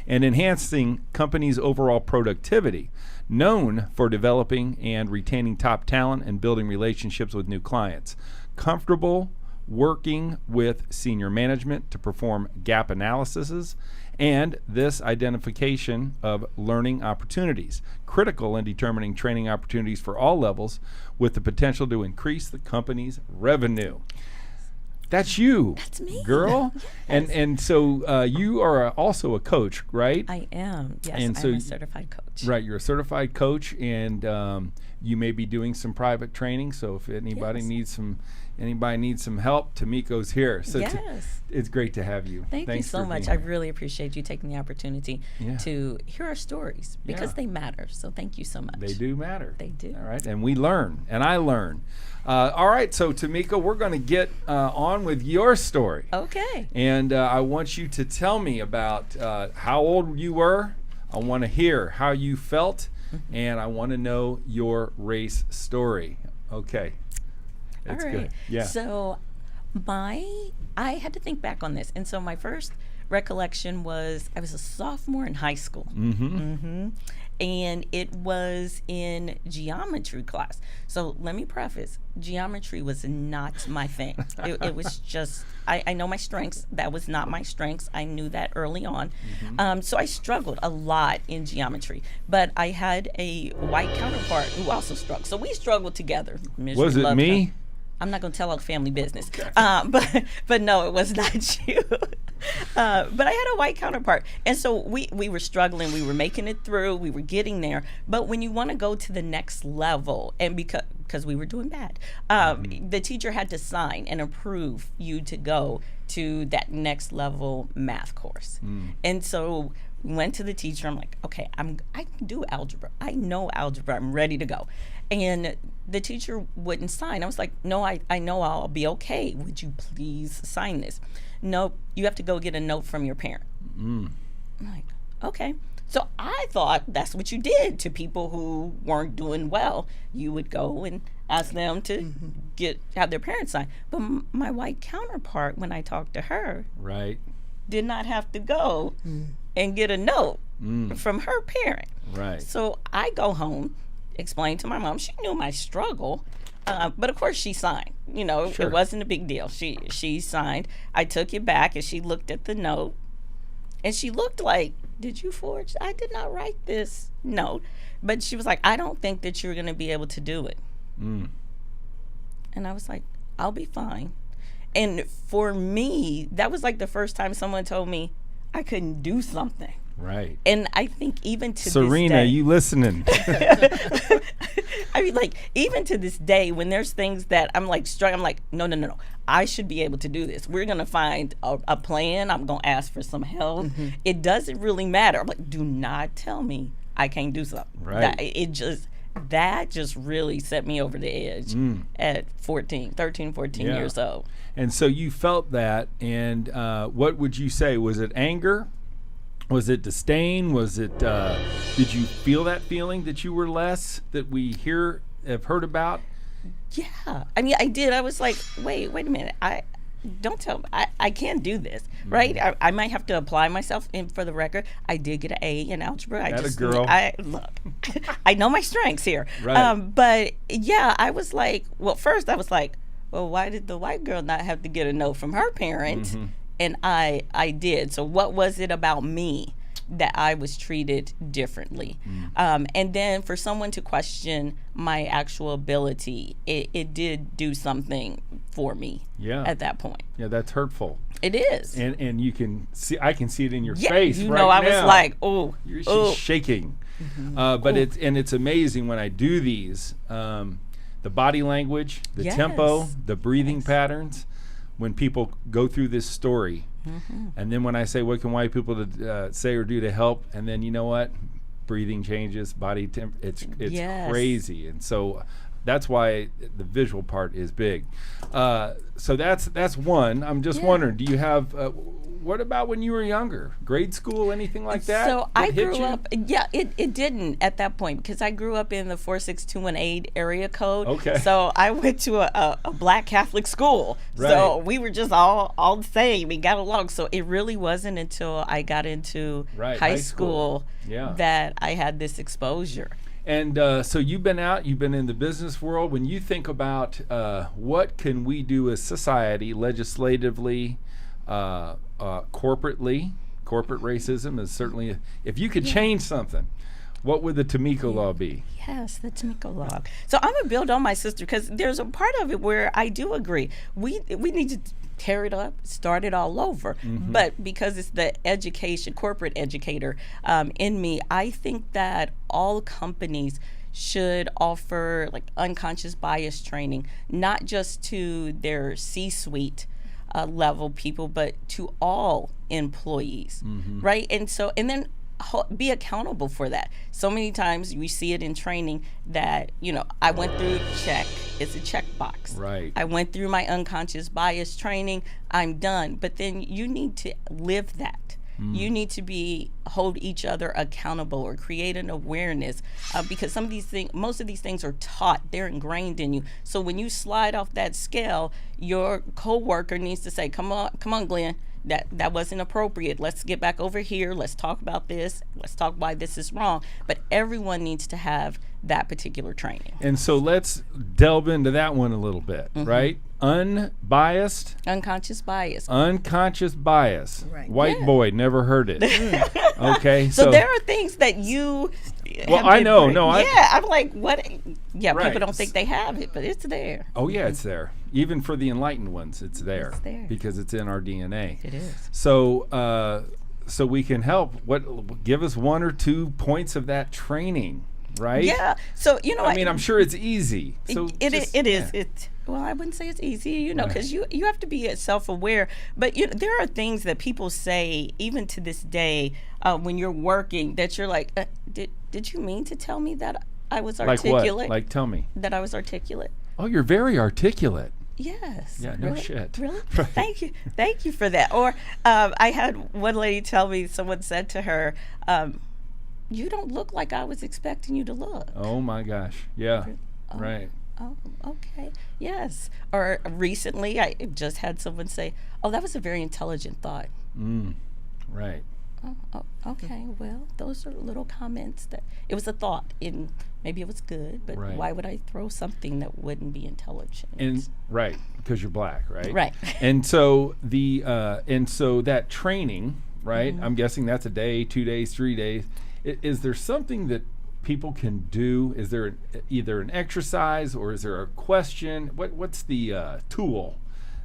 and enhancing companies' overall productivity. Known for developing and retaining top talent and building relationships with new clients. Comfortable working with senior management to perform gap analyses and this identification of learning opportunities. Critical in determining training opportunities for all levels with the potential to increase the company's revenue. That's you. That's me. Girl. Yes. And so you are also a coach, right? I am. Yes, And I'm so a certified coach. Right, you're a certified coach, and you may be doing some private training. So if anybody Yes. needs some help, Tamiko's here. So Yes. it's great to have you. Thank you Thanks so for much. being I here. really appreciate you taking the opportunity Yeah. to hear our stories because Yeah. they matter. So thank you so much. They do matter. They do. All right, and we learn, and I learn. All right, so Tamika, we're going to get on with your story. Okay. And I want you to tell me about how old you were. I want to hear how you felt, and I want to know your race story. Okay. That's All right. good. Yeah. So I had to think back on this. And so my first recollection was I was a sophomore in high school. And it was in geometry class. So let me preface, geometry was not my thing. It was just, I know my strengths. That was not my strengths. I knew that early on. So I struggled a lot in geometry. But I had a white counterpart who also struggled. So we struggled together. Misery Was it loved me? her. I'm not going to tell all the family business. But no, it was not you. But I had a white counterpart. And so we were struggling. We were making it through. We were getting there. But when you want to go to the next level, and because we were doing bad, the teacher had to sign and approve you to go to that next level math course. And so we went to the teacher. I'm like, okay, I can do algebra. I know algebra. I'm ready to go. And the teacher wouldn't sign. I was like, no, I know I'll be okay. Would you please sign this? Nope, you have to go get a note from your parent. I'm like, okay. So I thought that's what you did to people who weren't doing well. You would go and ask them to have their parents sign. But my white counterpart, when I talked to her, Right. did not have to go and get a note from her parent. Right. So I go home, explain to my mom. She knew my struggle, but of course she signed. You know, Sure. it wasn't a big deal. She signed. I took it back, and she looked at the note, and she looked like, "Did you forge? I did not write this note." But she was like, "I don't think that you're going to be able to do it." And I was like, "I'll be fine." And for me, that was like the first time someone told me I couldn't do something. Right. And I think even to Serena, this day, you listening? I mean, like, even to this day, when there's things that I'm like struggling, I'm like, no. I should be able to do this. We're going to find a plan. I'm going to ask for some help. It doesn't really matter. I'm like, do not tell me I can't do something. Right. That just really set me over the edge at 13, 14 Yeah. years old. And so you felt that, and what would you say? Was it anger? Was it disdain? Was it? Did you feel that feeling that you were less, that we have heard about? Yeah, I mean, I did. I was like, wait a minute. Don't tell me. I can't do this, right? I might have to apply myself. And for the record, I did get an A in algebra. Atta girl. Look, I know my strengths here. Right. But yeah, I was like, well, first I was like, well, why did the white girl not have to get a note from her parents? And I did. So what was it about me that I was treated differently? And then for someone to question my actual ability, it did do something for me Yeah. at that point. Yeah, that's hurtful. It is. And you can see, I can see it in your Yeah, face you right know, I now. was like, oh, She's shaking. But it's amazing when I do these. The body language, the Yes. tempo, the breathing patterns, when people go through this story. And then when I say, what can white people say or do to help? And then, you know what? Breathing changes, body temp. It's Yes. crazy. And so that's why the visual part is big. So that's one. I'm just wondering, do you have, what about when you were younger? Grade school, anything like that? So that I hit grew you? up, it didn't at that point because I grew up in the 46218 area code. Okay. So I went to a black Catholic school. Right. So we were just all the same. We got along. So it really wasn't until I got into Right, high high school. school Yeah. that I had this exposure. And so you've been in the business world. When you think about what can we do as society, legislatively, corporately, corporate racism is certainly, if you could change something, what would the Tamiko law be? Yes, the Tamiko log. So I'm gonna build on my sister because there's a part of it where I do agree. We need to tear it up, start it all over. But because it's the education, corporate educator in me, I think that all companies should offer like unconscious bias training, not just to their C-suite level people, but to all employees, right? And then be accountable for that. So many times we see it in training that, I went through, check, it's a checkbox. Right. I went through my unconscious bias training, I'm done. But then you need to live that. You need to hold each other accountable or create an awareness, because some of these things, most of these things are taught, they're ingrained in you. So when you slide off that scale, your coworker needs to say, come on, Glenn, that wasn't appropriate. Let's get back over here. Let's talk about this. Let's talk why this is wrong. But everyone needs to have that particular training. And so let's delve into that one a little bit, right? Unbiased, Unconscious bias. unconscious bias. Right. White boy, never heard it. Okay, So there are things that you. Well, have I been know, bring- no, I- Yeah, I'm like, what? Yeah, Right. people don't think they have it, but it's there. Oh yeah, it's there. Even for the enlightened ones, it's there. It's there. Because it's in our DNA. It is. So, so we can help. Give us 1 or 2 points of that training, right? Yeah. So I mean, I'm sure it's easy. So it just- is. yeah. Well, I wouldn't say it's easy, Right. because you have to be self-aware. But there are things that people say, even to this day, when you're working, that you're like, did you mean to tell me that I was Like articulate? what? Like tell me. that I was articulate? Oh, you're very articulate. Yes. Yeah, no really? shit. Really? Right. Thank you for that. Or I had one lady tell me, someone said to her, you don't look like I was expecting you to look. Oh my gosh. Yeah. Right. Oh, okay. Yes. Or recently, I just had someone say, oh, that was a very intelligent thought. Right. Oh, okay. Well, those are little comments that it was a thought, and maybe it was good, but Right. why would I throw something that wouldn't be intelligent? And right, because you're black, right? Right. And so that training, right? I'm guessing that's a day, 2 days, 3 days. Is there something that people can do? Is there either an exercise or is there a question? What's the tool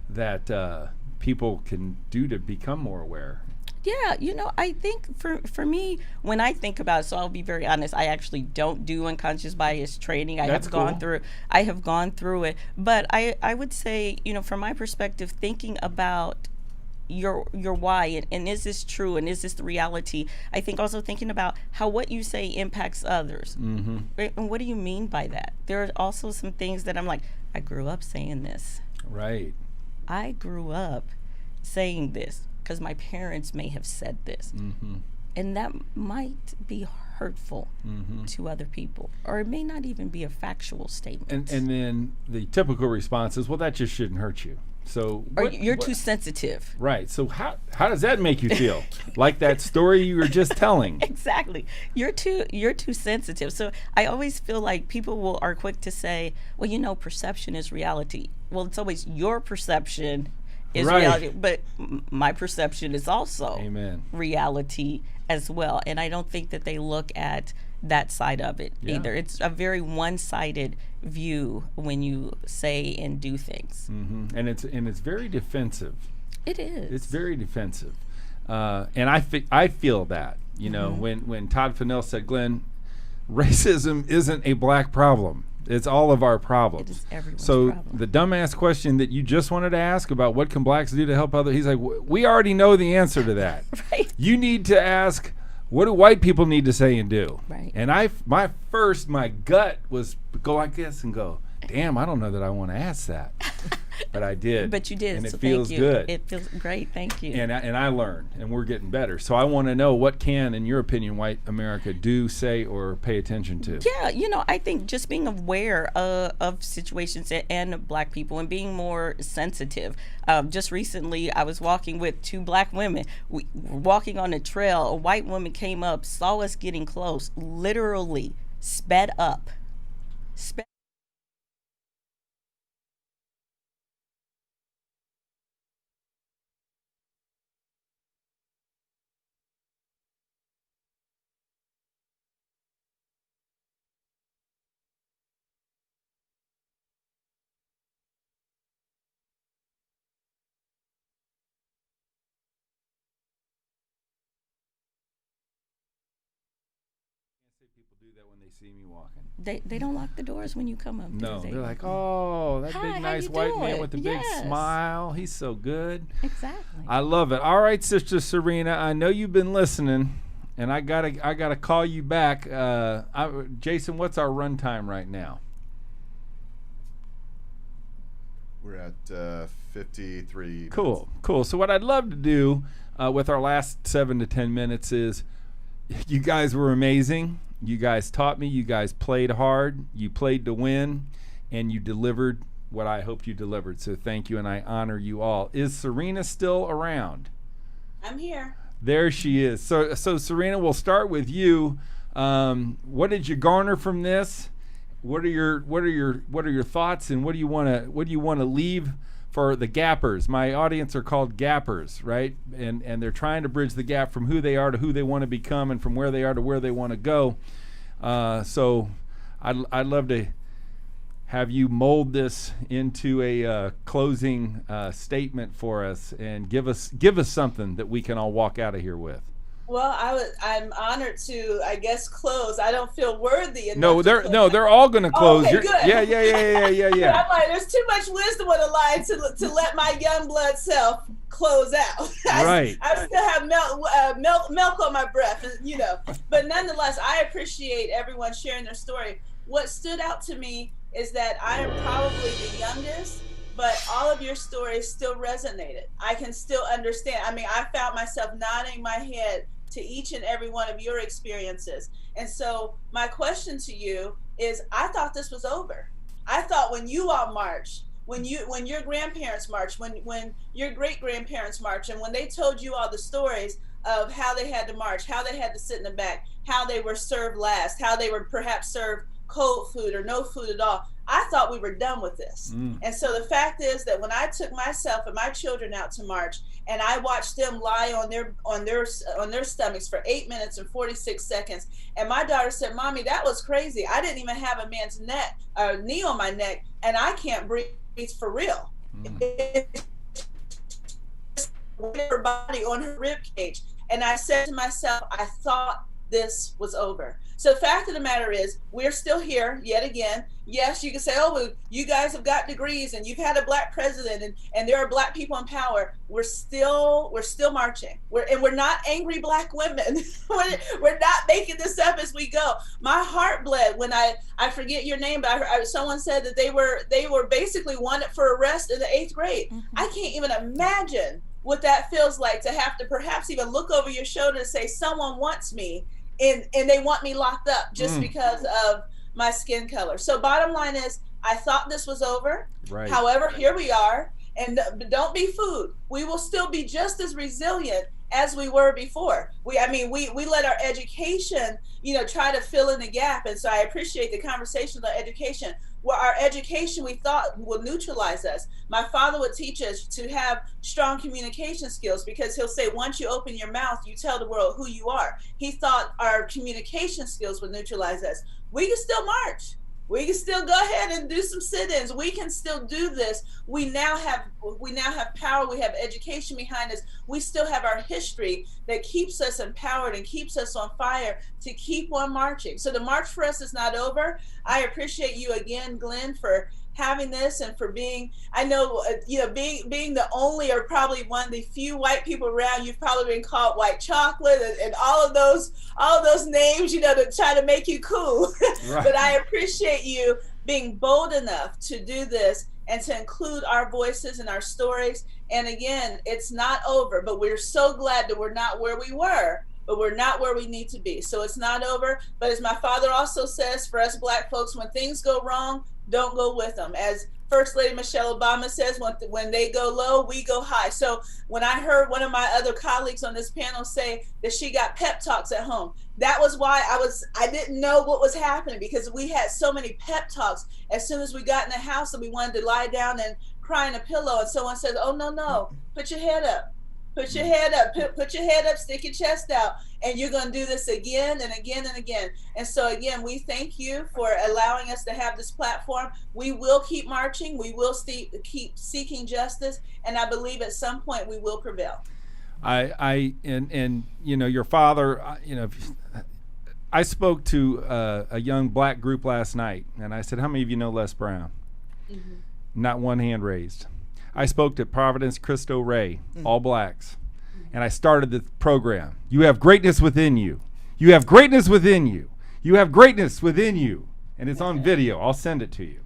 that people can do to become more aware? Yeah, I think for me, when I think about it, so I'll be very honest, I actually don't do unconscious bias training. I That's have gone cool. through it. But I would say, from my perspective, thinking about your why and is this true and is this the reality? I think also thinking about how what you say impacts others. Right? And what do you mean by that? There are also some things that I'm like, I grew up saying this. Right. I grew up saying this because my parents may have said this. And that might be hurtful to other people, or it may not even be a factual statement. And then the typical response is, well, that just shouldn't hurt you. So or you're too sensitive. Right. So how does that make you feel? Like that story you were just telling. Exactly. You're too sensitive. So I always feel like people are quick to say, well, perception is reality. Well, it's always your perception is Right. reality, but my perception is also Amen. reality as well. And I don't think that they look at that side of it either. It's a very one-sided view when you say and do things. And it's very defensive. It is. It's very defensive, and I feel that when Todd Fennell said, Glenn, racism isn't a black problem. It's all of our problems. It is everyone's so problem. the dumbass question that you just wanted to ask about what can blacks do to help others, he's like, we already know the answer to that. Right. You need to ask, what do white people need to say and do? Right. And my gut was go like this and go, damn, I don't know that I want to ask that. But I did. But you did. And it so feels thank you. good. It feels great. Thank you. And I learned, and we're getting better. So I want to know, what can, in your opinion, white America do, say, or pay attention to? Yeah, I think just being aware of situations and black people and being more sensitive. Just recently, I was walking with 2 black women. We were walking on a trail. A white woman came up, saw us getting close, literally sped up. do that when they see me walking. They don't lock the doors when you come up. No, do they? they're like, oh, that Hi, big how nice you white man doing? with the big Yes. smile. He's so good. Exactly. I love it. All right, Sister Serena, I know you've been listening, and I gotta call you back. Jason, what's our run time right now? We're at 53. Cool. So what I'd love to do with our last 7 to 10 minutes is, you guys were amazing. You guys taught me. You guys played hard. You played to win, and you delivered what I hoped you delivered. So thank you, and I honor you all. Is Serena still around? I'm here. There she is. So Serena, we'll start with you. What did you garner from this? What are your thoughts, and what do you want to leave for the gappers? My audience are called gappers, right? And they're trying to bridge the gap from who they are to who they want to become, and from where they are to where they want to go. So I'd love to have you mold this into a closing statement for us, and give us something that we can all walk out of here with. Well, I'm honored to, I guess, close. I don't feel worthy enough. No, to close. they're all going to close. Okay, good. Yeah. I'm like, there's too much wisdom on the line to let my young blood self close out. Right. I still have milk on my breath, you know. But nonetheless, I appreciate everyone sharing their story. What stood out to me is that I am probably the youngest, but all of your stories still resonated. I can still understand. I mean, I found myself nodding my head to each and every one of your experiences. And so my question to you is, I thought this was over. I thought when you all marched, when your grandparents marched, when your great grandparents marched, and when they told you all the stories of how they had to march, how they had to sit in the back, how they were served last, how they were perhaps served cold food or no food at all, I thought we were done with this. And so the fact is that when I took myself and my children out to march, and I watched them lie on their stomachs for 8 minutes and 46 seconds, and my daughter said, "Mommy, that was crazy. I didn't even have a man's knee on my neck, and I can't breathe for real." Her body on her rib cage, and I said to myself, I thought this was over. So the fact of the matter is, we're still here yet again. Yes, you can say, oh, well, you guys have got degrees and you've had a black president and there are black people in power. We're still marching. We're not angry black women. we're not making this up as we go. My heart bled when I forget your name, but someone said that they were basically wanted for arrest in the 8th grade. Mm-hmm. I can't even imagine what that feels like, to have to perhaps even look over your shoulder and say, someone wants me, and they want me locked up just because of my skin color. So bottom line is, I thought this was over. Right. However, here we are, and don't be fooled. We will still be just as resilient as we were before. We let our education, try to fill in the gap. And so I appreciate the conversation about education. Well, our education, we thought, will neutralize us. My father would teach us to have strong communication skills, because he'll say, once you open your mouth, you tell the world who you are. He thought our communication skills would neutralize us. We can still march. We can still go ahead and do some sit-ins. We can still do this. We now have power. We have education behind us. We still have our history that keeps us empowered and keeps us on fire to keep on marching. So the march for us is not over. I appreciate you again, Glenn, for having this and for being, being the only, or probably one of the few white people around. You've probably been called white chocolate and all of those names, to try to make you cool. Right. But I appreciate you being bold enough to do this and to include our voices and our stories. And again, it's not over, but we're so glad that we're not where we were, but we're not where we need to be. So it's not over. But as my father also says, for us black folks, when things go wrong, don't go with them. As First Lady Michelle Obama says, when they go low, we go high. So when I heard one of my other colleagues on this panel say that she got pep talks at home, that was why I didn't know what was happening, because we had so many pep talks as soon as we got in the house and we wanted to lie down and cry in a pillow, and someone says, oh, no, put your head up. Put your head up, put your head up, stick your chest out, and you're going to do this again and again and again. And so again, we thank you for allowing us to have this platform. We will keep marching. We will keep seeking justice. And I believe at some point we will prevail. Your father, I spoke to a young black group last night, and I said, how many of you know Les Brown? Not one hand raised. I spoke to Providence Cristo Rey, all blacks, and I started the program. You have greatness within you. You have greatness within you. You have greatness within you. And it's on video. I'll send it to you.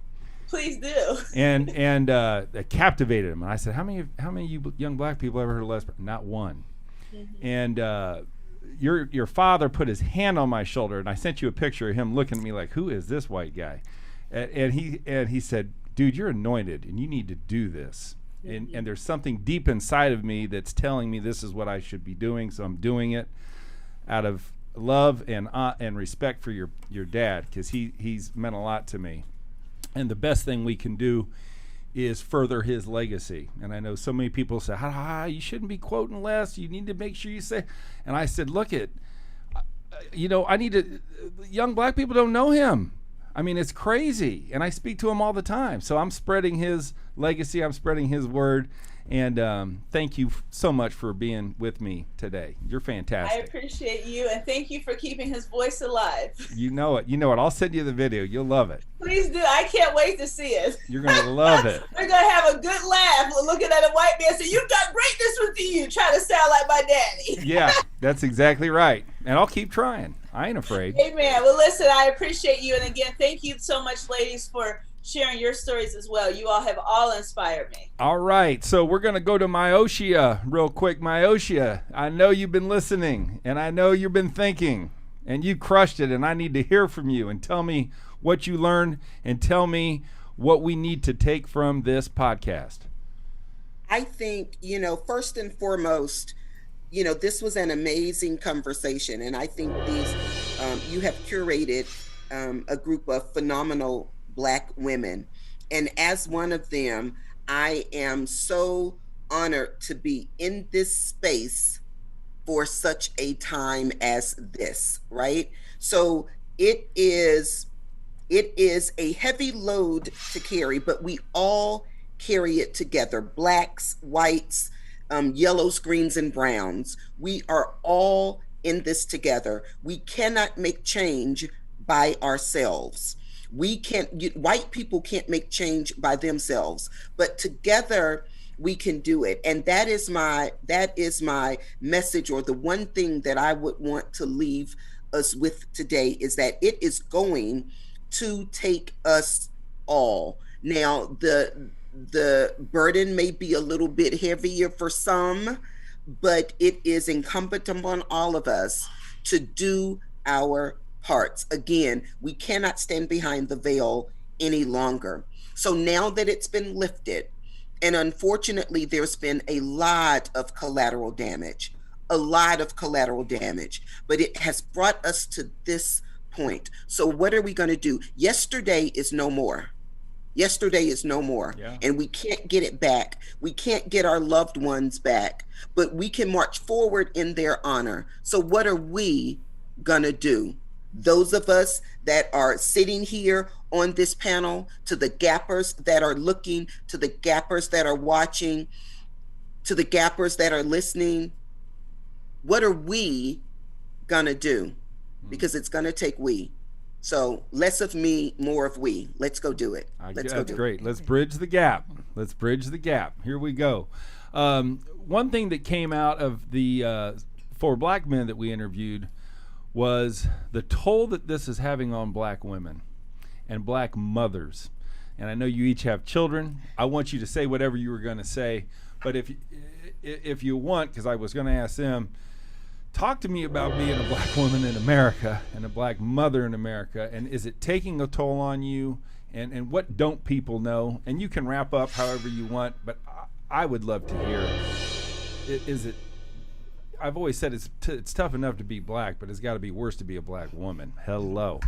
Please do. And it captivated him. And I said, how many of you young black people ever heard of Les Brown? Not one. And your father put his hand on my shoulder, and I sent you a picture of him looking at me like, who is this white guy? And he said, dude, you're anointed, and you need to do this. And there's something deep inside of me that's telling me this is what I should be doing, so I'm doing it out of love and respect for your dad, because he's meant a lot to me. And the best thing we can do is further his legacy. And I know so many people say, you shouldn't be quoting Les. You need to make sure you say. And I said, look I need to. Young black people don't know him. I mean, it's crazy. And I speak to him all the time. So I'm spreading his legacy. I'm spreading his word. And thank you so much for being with me today. You're fantastic. I appreciate you, and thank you for keeping his voice alive. You know it. I'll send you the video. You'll love it. Please do. I can't wait to see it. You're going to love it. We're going to have a good laugh looking at a white man say, you've got greatness within you, trying to sound like my daddy. Yeah, that's exactly right. And I'll keep trying. I ain't afraid. Amen. Well, listen, I appreciate you. And again, thank you so much, ladies, for sharing your stories as well. You all have all inspired me. All right, so we're going to go to Myoshia real quick. Myoshia, I know you've been listening, and I know you've been thinking, and you crushed it, and I need to hear from you and tell me what you learned and tell me what we need to take from this podcast. I think, first and foremost, this was an amazing conversation, and I think you have curated a group of phenomenal Black women. And as one of them, I am so honored to be in this space for such a time as this, right? So it is a heavy load to carry, but we all carry it together. Blacks, whites, yellows, greens, and browns. We are all in this together. We cannot make change by ourselves. White people can't make change by themselves, but together we can do it. And that is my message, or the one thing that I would want to leave us with today, is that it is going to take us all. Now, the burden may be a little bit heavier for some, but it is incumbent upon all of us to do our parts. Again, we cannot stand behind the veil any longer. So now that it's been lifted, and unfortunately there's been a lot of collateral damage, but it has brought us to this point. So what are we going to do? Yesterday is no more. Yeah. And we can't get it back. We can't get our loved ones back, but we can march forward in their honor. So what are we going to do? Those of us that are sitting here on this panel, to the gappers that are looking, to the gappers that are watching, to the gappers that are listening, what are we gonna do? Because it's gonna take we. So less of me, more of we. Let's go do it. That's great. Let's bridge the gap. Here we go. One thing that came out of the 4 Black men that we interviewed was the toll that this is having on Black women and Black mothers. And I know you each have children. I want you to say whatever you were going to say, but if you want, because I was going to ask them, talk to me about being a Black woman in America and a Black mother in America, and is it taking a toll on you, and what don't people know? And you can wrap up however you want, but I would love to hear, is it, I've always said it's tough enough to be Black, but it's got to be worse to be a Black woman. Hello.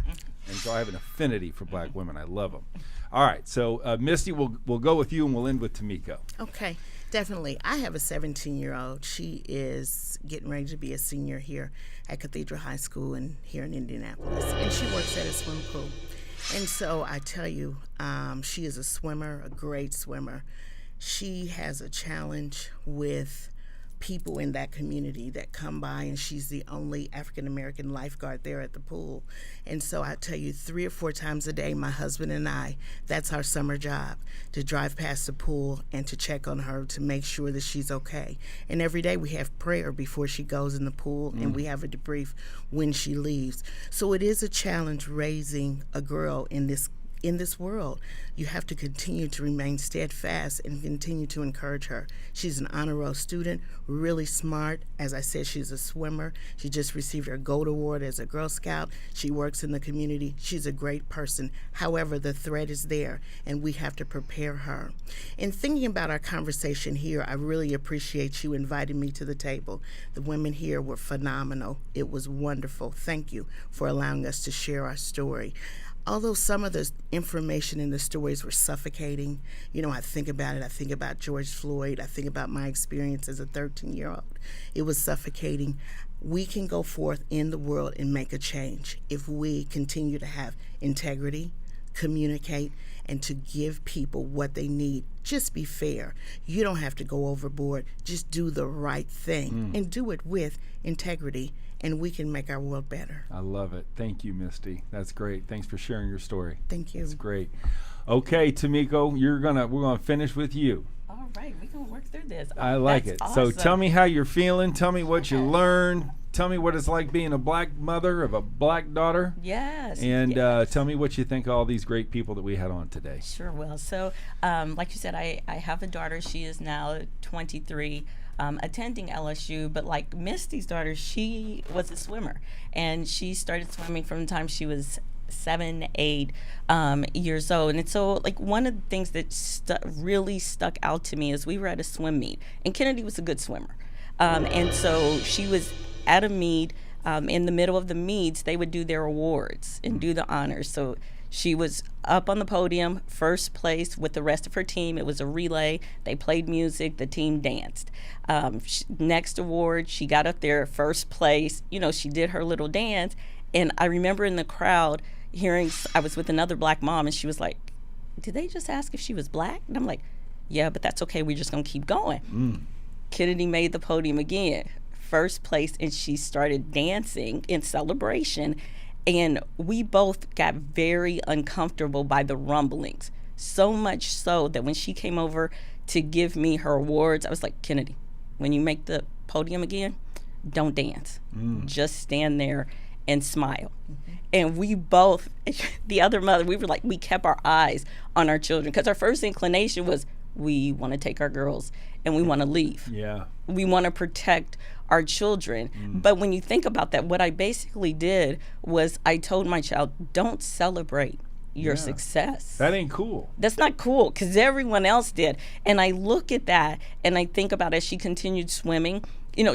And so I have an affinity for Black women. I love them. All right. So, Misty, we'll go with you, and we'll end with Tamiko. Okay. Definitely. I have a 17-year-old. She is getting ready to be a senior here at Cathedral High School here in Indianapolis. And she works at a swim pool. And so I tell you, she is a swimmer, a great swimmer. She has a challenge with people in that community that come by, and she's the only African American lifeguard there at the pool. And so I tell you, 3 or 4 times a day, my husband and I, that's our summer job, to drive past the pool and to check on her to make sure that she's okay. And every day we have prayer before she goes in the pool, and we have a debrief when she leaves. So it is a challenge raising a girl in this world. You have to continue to remain steadfast and continue to encourage her. She's an honor roll student, really smart. As I said, she's a swimmer. She just received her Gold Award as a Girl Scout. She works in the community. She's a great person. However, the threat is there, and we have to prepare her. In thinking about our conversation here, I really appreciate you inviting me to the table. The women here were phenomenal. It was wonderful. Thank you for allowing us to share our story. Although some of the information in the stories were suffocating, I think about it. I think about George Floyd. I think about my experience as a 13-year-old. It was suffocating. We can go forth in the world and make a change if we continue to have integrity, communicate, and to give people what they need. Just be fair. You don't have to go overboard. Just do the right thing and do it with integrity, and we can make our world better. I love it. Thank you, Misty. That's great. Thanks for sharing your story. Thank you. That's great. Okay, Tamiko, we're gonna finish with you. All right, we're going to work through this. I like That's it. awesome. So tell me how you're feeling. Tell me what you learned. Tell me what it's like being a black mother of a black daughter. Yes. And yes. tell me what you think of all these great people that we had on today. Sure will. So, like you said, I have a daughter. She is now 23, attending LSU. But like Misty's daughter, she was a swimmer. And she started swimming from the time she was 7, 8 years old. And so, like, one of the things that really stuck out to me is we were at a swim meet. And Kennedy was a good swimmer. And so she was at a meet. In the middle of the meets, they would do their awards and do the honors. So she was up on the podium, first place with the rest of her team. It was a relay. They played music. The team danced. Next award, she got up there, first place. She did her little dance. And I remember in the crowd hearing, I was with another black mom, and she was like, did they just ask if she was black? And I'm like, yeah, but that's okay. We're just going to keep going. Kennedy made the podium again, first place, and she started dancing in celebration. And we both got very uncomfortable by the rumblings, so much so that when she came over to give me her awards, I was like, Kennedy, when you make the podium again, don't dance. Just stand there and smile. And we both, the other mother, we were like, we kept our eyes on our children, because our first inclination was, we want to take our girls and we want to leave. Yeah. We want to protect our children. But when you think about that, what I basically did was I told my child, don't celebrate your success. That ain't cool. That's not cool, because everyone else did. And I look at that and I think about, as she continued swimming,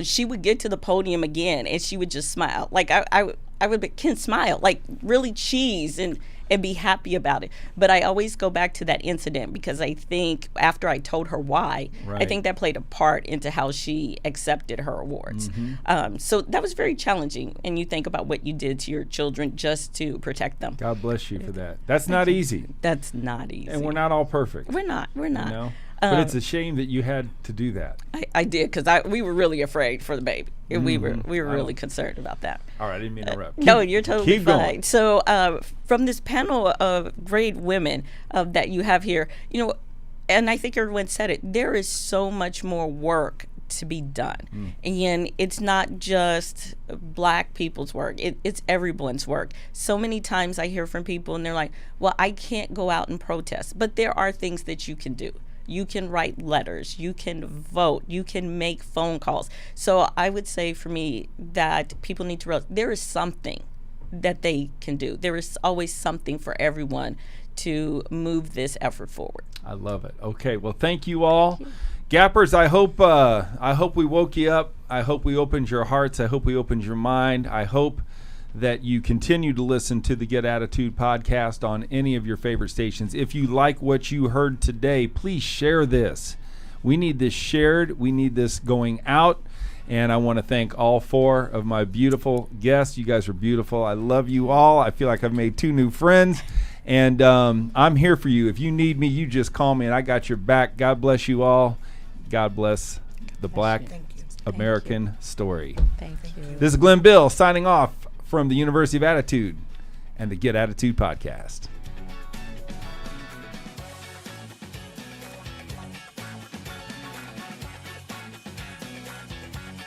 she would get to the podium again and she would just smile. Like I would be, Ken, smile, like really cheese and be happy about it. But I always go back to that incident, because I think after I told her why, I think that played a part into how she accepted her awards. So that was very challenging. And you think about what you did to your children just to protect them. God bless you for that. That's not easy. That's not easy. And we're not all perfect. We're not. But it's a shame that you had to do that. I did, because we were really afraid for the baby. We were really concerned about that. All right, I didn't mean to interrupt. No, you're totally keep fine. going. So from this panel of great women that you have here, and I think everyone said it, there is so much more work to be done. And it's not just black people's work, it's everyone's work. So many times I hear from people and they're like, well, I can't go out and protest. But there are things that you can do. You can write letters, you can vote, you can make phone calls. So I would say for me that people need to realize there is something that they can do. There is always something for everyone to move this effort forward. I love it. Okay, well, thank you all. Gappers, I hope we woke you up. I hope we opened your hearts. I hope we opened your mind. I hope that you continue to listen to the Get Attitude podcast on any of your favorite stations. If you like what you heard today, please share this. We need this shared. We need this going out. And I want to thank all 4 of my beautiful guests. You guys are beautiful. I love you all. I feel like I've made 2 new friends. And I'm here for you. If you need me, you just call me and I got your back. God bless you all. God bless the black American story. Thank you. This is Glenn Bill signing off from the University of Attitude and the Get Attitude podcast.